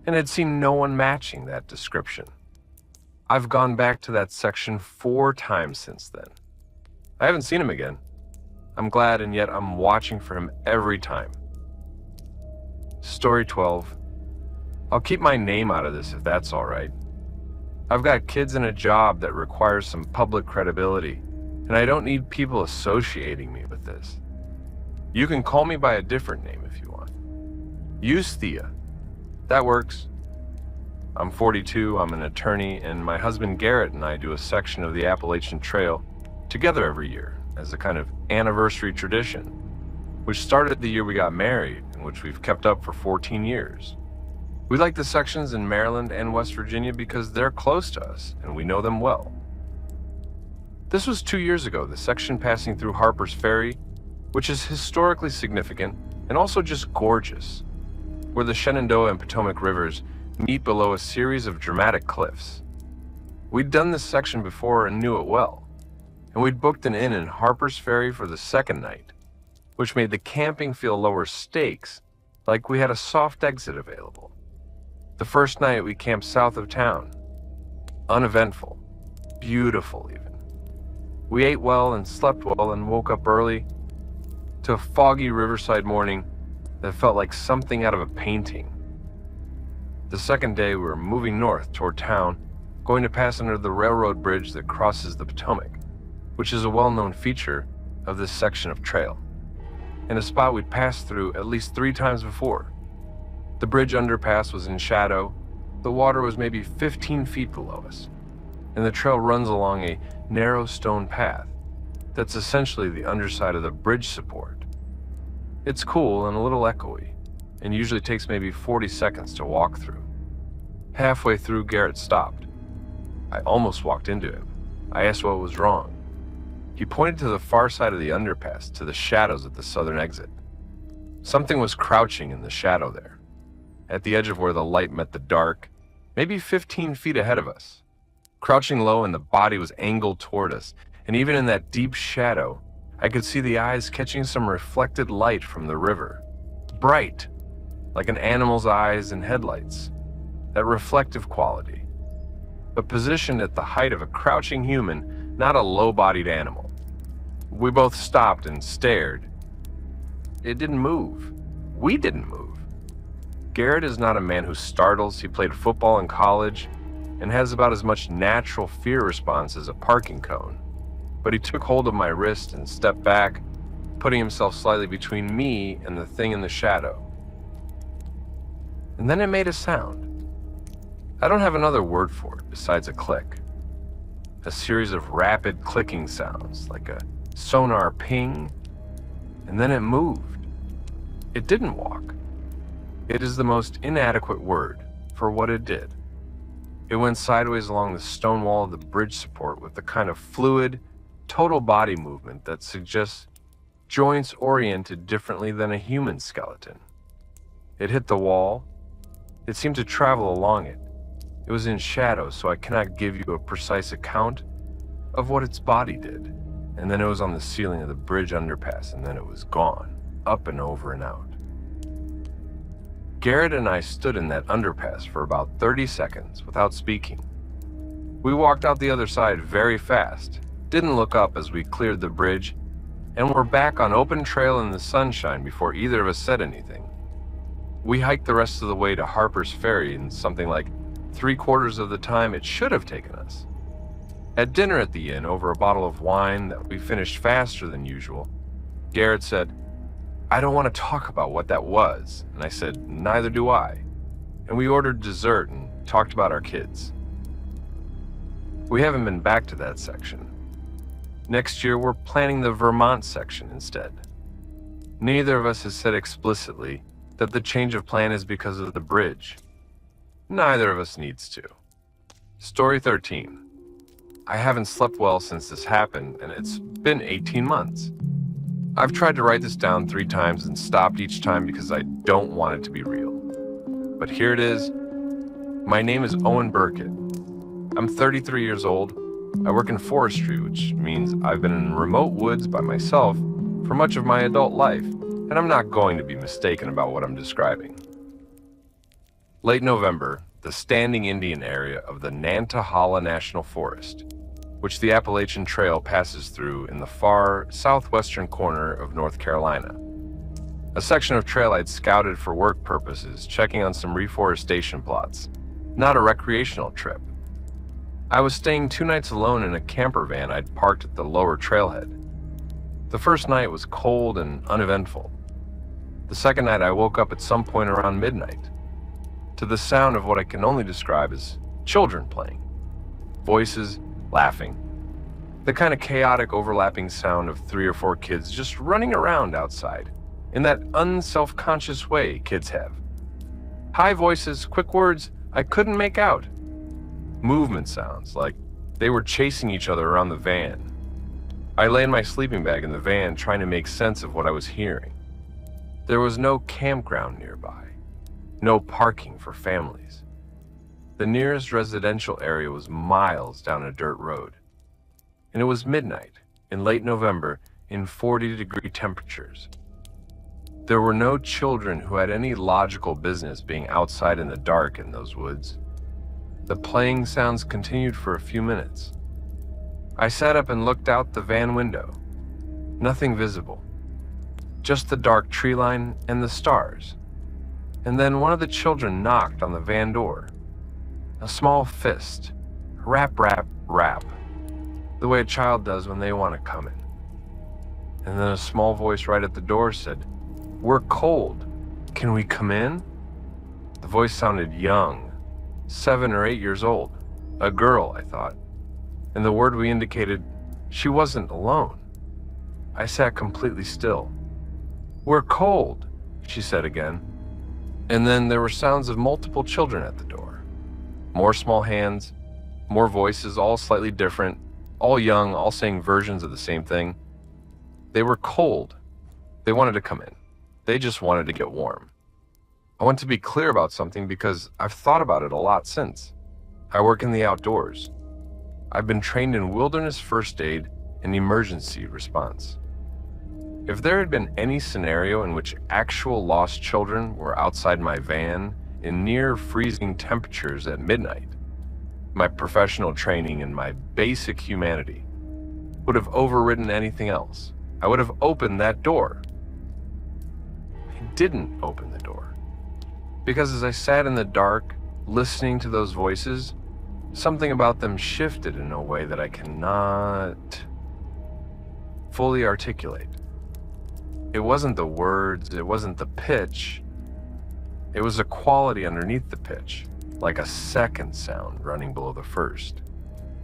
Speaker 1: and had seen no one matching that description. I've gone back to that section 4 times since then. I haven't seen him again. I'm glad, and yet I'm watching for him every time. Story 12. I'll keep my name out of this if that's all right. I've got kids and a job that requires some public credibility, and I don't need people associating me with this. You can call me by a different name if you want. Use Thea. That works. I'm 42, I'm an attorney, and my husband Garrett and I do a section of the Appalachian Trail together every year as a kind of anniversary tradition, which started the year we got married and which we've kept up for 14 years. We like the sections in Maryland and West Virginia because they're close to us and we know them well. This was 2 years ago, the section passing through Harper's Ferry, which is historically significant and also just gorgeous, where the Shenandoah and Potomac rivers meet below a series of dramatic cliffs. We'd done this section before and knew it well, and we'd booked an inn in Harper's Ferry for the second night, which made the camping feel lower stakes, like we had a soft exit available. The first night we camped south of town. Uneventful. Beautiful even. We ate well and slept well and woke up early to a foggy riverside morning that felt like something out of a painting. The second day we were moving north toward town, going to pass under the railroad bridge that crosses the Potomac, which is a well-known feature of this section of trail, and a spot we'd passed through at least 3 times before. The bridge underpass was in shadow, the water was maybe 15 feet below us, and the trail runs along a narrow stone path that's essentially the underside of the bridge support. It's cool and a little echoey, and usually takes maybe 40 seconds to walk through. Halfway through, Garrett stopped. I almost walked into him. I asked what was wrong. He pointed to the far side of the underpass, to the shadows at the southern exit. Something was crouching in the shadow there, at the edge of where the light met the dark, maybe 15 feet ahead of us. Crouching low, and the body was angled toward us, and even in that deep shadow, I could see the eyes catching some reflected light from the river. Bright, like an animal's eyes in headlights. That reflective quality. But positioned at the height of a crouching human, not a low-bodied animal. We both stopped and stared. It didn't move. We didn't move. Garrett is not a man who startles. He played football in college and has about as much natural fear response as a parking cone. But he took hold of my wrist and stepped back, putting himself slightly between me and the thing in the shadow. And then it made a sound. I don't have another word for it besides a click. A series of rapid clicking sounds, like a sonar ping, and then it moved. It didn't walk. It is the most inadequate word for what it did. It went sideways along the stone wall of the bridge support with the kind of fluid, total body movement that suggests joints oriented differently than a human skeleton. It hit the wall. It seemed to travel along it. It was in shadow, so I cannot give you a precise account of what its body did. And then it was on the ceiling of the bridge underpass, and then it was gone, up and over and out. Garrett and I stood in that underpass for about 30 seconds without speaking. We walked out the other side very fast, didn't look up as we cleared the bridge, and were back on open trail in the sunshine before either of us said anything. We hiked the rest of the way to Harper's Ferry in something like 3/4 of the time it should have taken us. At dinner at the inn, over a bottle of wine that we finished faster than usual, Garrett said, "I don't want to talk about what that was," and I said, "Neither do I." And we ordered dessert and talked about our kids. We haven't been back to that section. Next year, we're planning the Vermont section instead. Neither of us has said explicitly that the change of plan is because of the bridge. Neither of us needs to. Story 13. I haven't slept well since this happened, and it's been 18 months. I've tried to write this down 3 times and stopped each time because I don't want it to be real. But here it is. My name is Owen Burkett. I'm 33 years old. I work in forestry, which means I've been in remote woods by myself for much of my adult life, and I'm not going to be mistaken about what I'm describing. Late November, the standing Indian area of the Nantahala National Forest, which the Appalachian Trail passes through in the far southwestern corner of North Carolina. A section of trail I'd scouted for work purposes, checking on some reforestation plots, not a recreational trip. I was staying 2 nights alone in a camper van I'd parked at the lower trailhead. The first night was cold and uneventful. The second night I woke up at some point around midnight to the sound of what I can only describe as children playing. Voices, laughing. The kind of chaotic overlapping sound of 3 or 4 kids just running around outside in that unself-conscious way kids have. High voices, quick words I couldn't make out. Movement sounds like they were chasing each other around the van. I lay in my sleeping bag in the van trying to make sense of what I was hearing. There was no campground nearby. No parking for families. The nearest residential area was miles down a dirt road. And it was midnight in late November in 40-degree temperatures. There were no children who had any logical business being outside in the dark in those woods. The playing sounds continued for a few minutes. I sat up and looked out the van window. Nothing visible. Just the dark tree line and the stars. And then one of the children knocked on the van door. A small fist. Rap, rap, rap. The way a child does when they want to come in. And then a small voice right at the door said, "We're cold. Can we come in?" The voice sounded young, 7 or 8 years old. A girl, I thought. And the word we indicated she wasn't alone. I sat completely still. "We're cold," she said again. And then there were sounds of multiple children at the door. More small hands, more voices, all slightly different, all young, all saying versions of the same thing. They were cold. They wanted to come in. They just wanted to get warm. I want to be clear about something because I've thought about it a lot since. I work in the outdoors. I've been trained in wilderness first aid and emergency response. If there had been any scenario in which actual lost children were outside my van in near freezing temperatures at midnight, my professional training and my basic humanity would have overridden anything else. I would have opened that door. I didn't open the door. Because as I sat in the dark, listening to those voices, something about them shifted in a way that I cannot fully articulate. It wasn't the words, it wasn't the pitch. It was a quality underneath the pitch, like a second sound running below the first.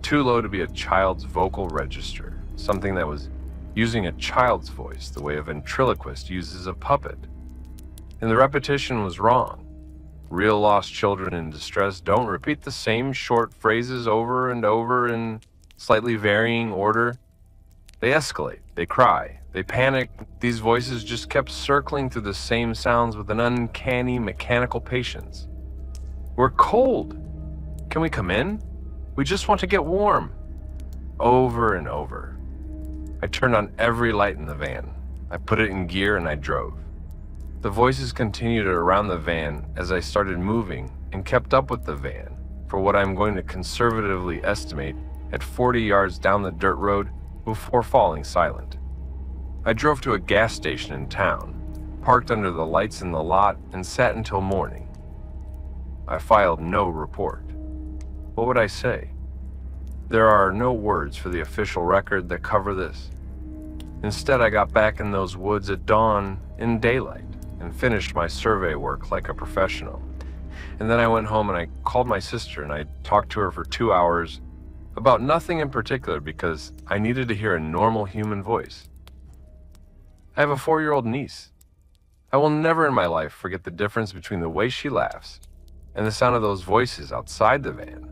Speaker 1: Too low to be a child's vocal register, something that was using a child's voice the way a ventriloquist uses a puppet. And the repetition was wrong. Real lost children in distress don't repeat the same short phrases over and over in slightly varying order. They escalate, they cry, they panic. These voices just kept circling through the same sounds with an uncanny mechanical patience. "We're cold. Can we come in? We just want to get warm." Over and over. I turned on every light in the van. I put it in gear and I drove. The voices continued around the van as I started moving and kept up with the van for what I'm going to conservatively estimate at 40 yards down the dirt road before falling silent. I drove to a gas station in town, parked under the lights in the lot, and sat until morning. I filed no report. What would I say? There are no words for the official record that cover this. Instead, I got back in those woods at dawn in daylight and finished my survey work like a professional. And then I went home and I called my sister and I talked to her for 2 hours about nothing in particular because I needed to hear a normal human voice. I have a 4-year-old niece. I will never in my life forget the difference between the way she laughs and the sound of those voices outside the van.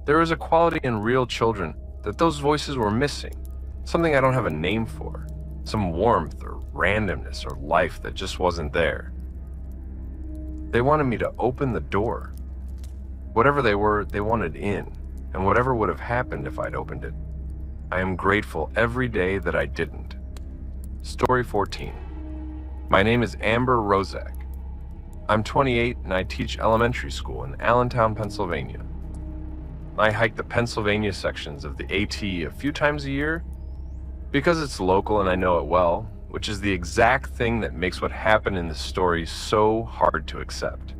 Speaker 1: There is a quality in real children that those voices were missing, something I don't have a name for, some warmth or randomness or life that just wasn't there. They wanted me to open the door. Whatever they were, they wanted in, and whatever would have happened if I'd opened it, I am grateful every day that I didn't. Story 14. My name is Amber Rozak. I'm 28 and I teach elementary school in Allentown, Pennsylvania. I hike the Pennsylvania sections of the AT a few times a year because it's local and I know it well, which is the exact thing that makes what happened in this story so hard to accept.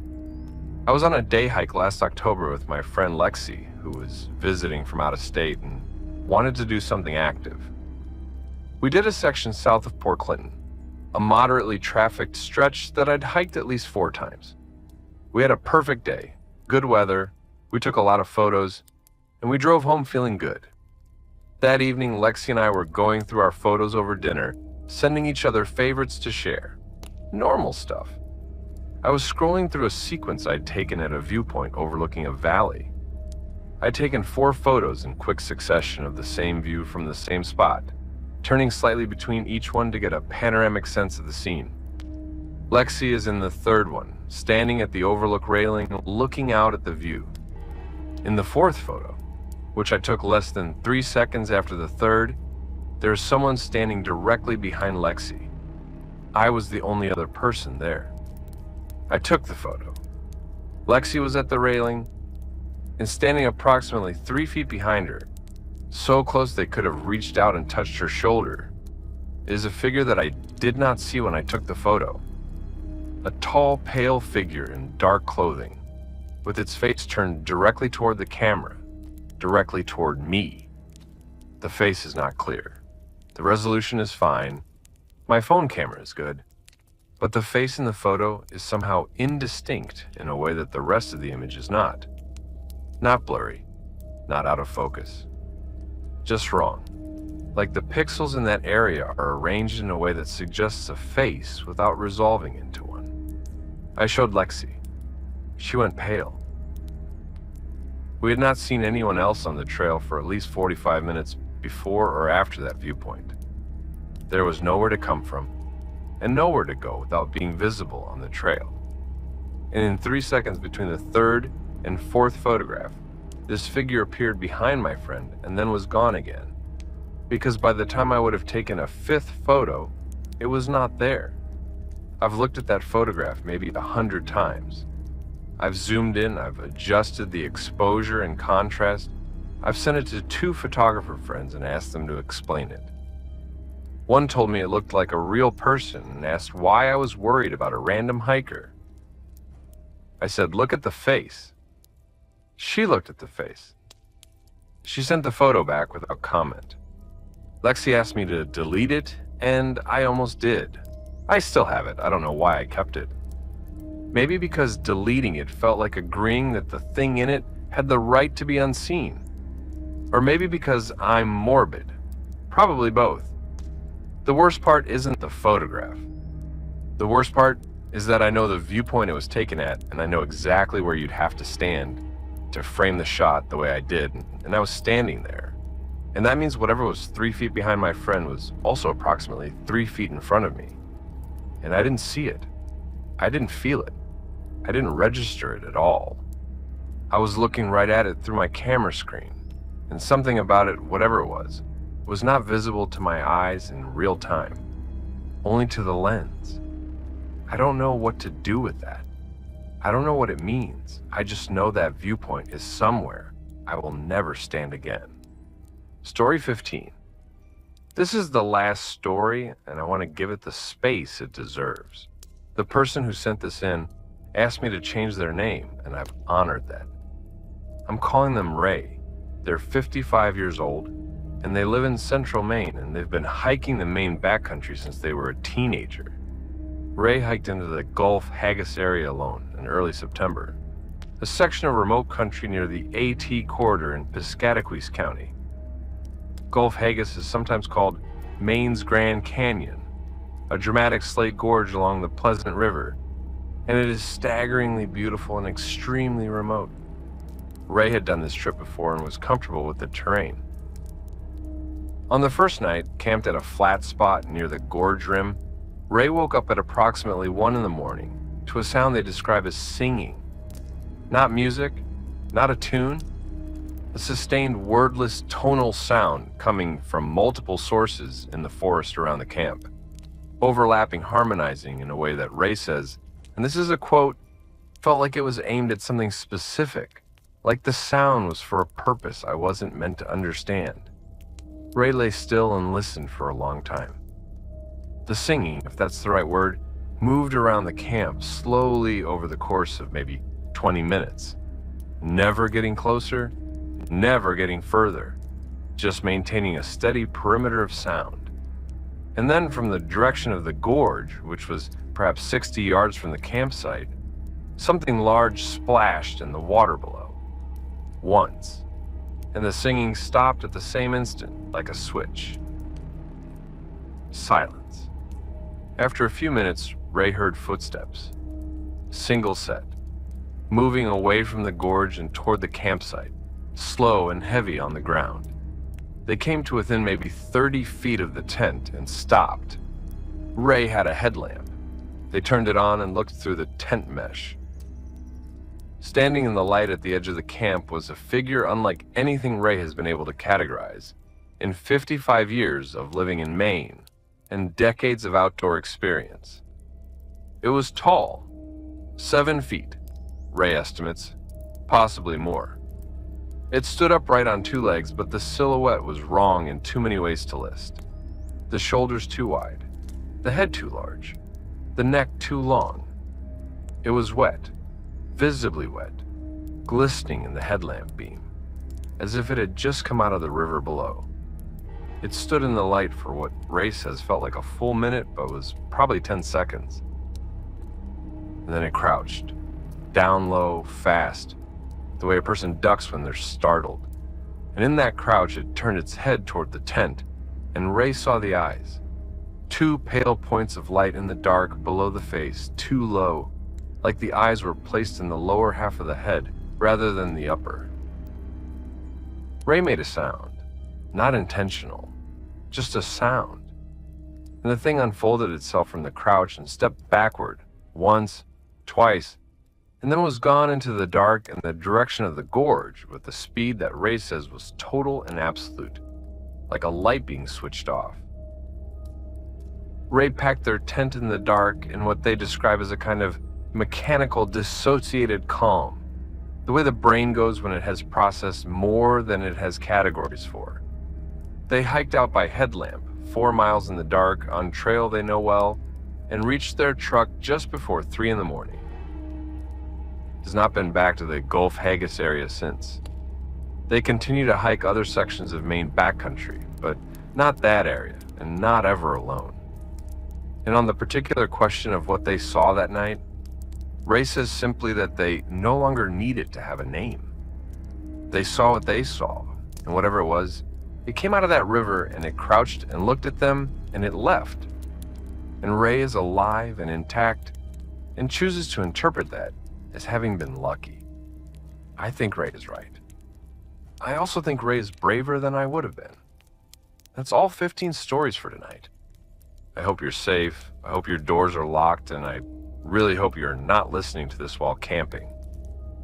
Speaker 1: I was on a day hike last October with my friend Lexi, who was visiting from out of state and wanted to do something active. We did a section south of Port Clinton, a moderately trafficked stretch that I'd hiked at least 4 times. We had a perfect day, good weather, we took a lot of photos, and we drove home feeling good. That evening, Lexi and I were going through our photos over dinner, sending each other favorites to share. Normal stuff. I was scrolling through a sequence I'd taken at a viewpoint overlooking a valley. I'd taken 4 photos in quick succession of the same view from the same spot, turning slightly between each one to get a panoramic sense of the scene. Lexi is in the 3rd one, standing at the overlook railing, looking out at the view. In the 4th photo, which I took less than 3 seconds after the 3rd, there is someone standing directly behind Lexi. I was the only other person there. I took the photo. Lexi was at the railing and standing approximately 3 feet behind her, so close they could have reached out and touched her shoulder. It is a figure that I did not see when I took the photo. A tall, pale figure in dark clothing, with its face turned directly toward the camera, directly toward me. The face is not clear. The resolution is fine. My phone camera is good. But the face in the photo is somehow indistinct in a way that the rest of the image is not. Not blurry, not out of focus. Just wrong. Like the pixels in that area are arranged in a way that suggests a face without resolving into one. I showed Lexi. She went pale. We had not seen anyone else on the trail for at least 45 minutes before or after that viewpoint. There was nowhere to come from, and nowhere to go without being visible on the trail. And in 3 seconds between the 3rd and 4th photograph, this figure appeared behind my friend and then was gone again. Because by the time I would have taken a 5th photo, it was not there. I've looked at that photograph maybe 100 times. I've zoomed in, I've adjusted the exposure and contrast. I've sent it to 2 photographer friends and asked them to explain it. One told me it looked like a real person and asked why I was worried about a random hiker. I said, look at the face. She looked at the face. She sent the photo back without comment. Lexi asked me to delete it, and I almost did. I still have it. I don't know why I kept it. Maybe because deleting it felt like agreeing that the thing in it had the right to be unseen. Or maybe because I'm morbid. Probably both. The worst part isn't the photograph. The worst part is that I know the viewpoint it was taken at, and I know exactly where you'd have to stand to frame the shot the way I did, and I was standing there. And that means whatever was 3 feet behind my friend was also approximately 3 feet in front of me. And I didn't see it. I didn't feel it. I didn't register it at all. I was looking right at it through my camera screen, and something about it, whatever it was not visible to my eyes in real time, only to the lens. I don't know what to do with that. I don't know what it means. I just know that viewpoint is somewhere I will never stand again. Story 15. This is the last story, and I want to give it the space it deserves. The person who sent this in asked me to change their name, and I've honored that. I'm calling them Ray. They're 55 years old, and they live in central Maine, and they've been hiking the Maine backcountry since they were a teenager. Ray hiked into the Gulf Haggis area alone in early September, a section of remote country near the AT corridor in Piscataquis County. Gulf Haggis is sometimes called Maine's Grand Canyon, a dramatic slate gorge along the Pleasant River, and it is staggeringly beautiful and extremely remote. Ray had done this trip before and was comfortable with the terrain. On the first night, camped at a flat spot near the gorge rim, Ray woke up at approximately 1 in the morning to a sound they describe as singing. Not music, not a tune, a sustained wordless tonal sound coming from multiple sources in the forest around the camp, overlapping, harmonizing in a way that Ray says And this is a quote, felt like it was aimed at something specific, like the sound was for a purpose I wasn't meant to understand. Ray lay still and listened for a long time. The singing, if that's the right word, moved around the camp slowly over the course of maybe 20 minutes. Never getting closer, never getting further, just maintaining a steady perimeter of sound. And then from the direction of the gorge, which was perhaps 60 yards from the campsite, something large splashed in the water below. Once. And the singing stopped at the same instant, like a switch. Silence. After a few minutes, Ray heard footsteps. Single set. Moving away from the gorge and toward the campsite, slow and heavy on the ground. They came to within maybe 30 feet of the tent and stopped. Ray had a headlamp. They turned it on and looked through the tent mesh. Standing in the light at the edge of the camp was a figure unlike anything Ray has been able to categorize in 55 years of living in Maine and decades of outdoor experience. It was tall, 7 feet, Ray estimates, possibly more. It stood upright on two legs, but the silhouette was wrong in too many ways to list. The shoulders too wide, the head too large, the neck too long. It was wet, visibly wet, glistening in the headlamp beam, as if it had just come out of the river below. It stood in the light for what Ray says felt like a full minute, but was probably 10 seconds. And then it crouched, down low, fast, the way a person ducks when they're startled. And in that crouch, it turned its head toward the tent, and Ray saw the eyes. Two pale points of light in the dark below the face, too low, like the eyes were placed in the lower half of the head rather than the upper. Ray made a sound, not intentional, just a sound. And the thing unfolded itself from the crouch and stepped backward, once, twice, and then was gone into the dark in the direction of the gorge with the speed that Ray says was total and absolute, like a light being switched off. Ray packed their tent in the dark in what they describe as a kind of mechanical, dissociated calm, the way the brain goes when it has processed more than it has categories for. They hiked out by headlamp, 4 miles in the dark, on trail they know well, and reached their truck just before 3 in the morning. Has not been back to the Gulf Haggis area since. They continue to hike other sections of Maine backcountry, but not that area, and not ever alone. And on the particular question of what they saw that night, Ray says simply that they no longer needed to have a name. They saw what they saw, and whatever it was, it came out of that river and it crouched and looked at them and it left. And Ray is alive and intact and chooses to interpret that as having been lucky. I think Ray is right. I also think Ray is braver than I would have been. That's all 15 stories for tonight. I hope you're safe, I hope your doors are locked, and I really hope you're not listening to this while camping.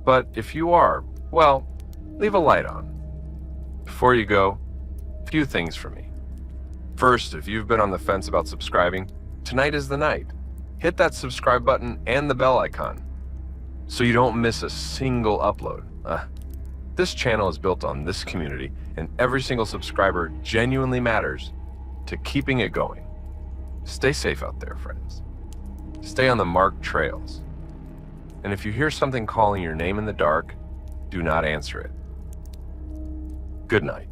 Speaker 1: But if you are, well, leave a light on. Before you go, a few things from me. First, if you've been on the fence about subscribing, tonight is the night. Hit that subscribe button and the bell icon so you don't miss a single upload. This channel is built on this community, and every single subscriber genuinely matters to keeping it going. Stay safe out there, friends. Stay on the marked trails. And if you hear something calling your name in the dark, do not answer it. Good night.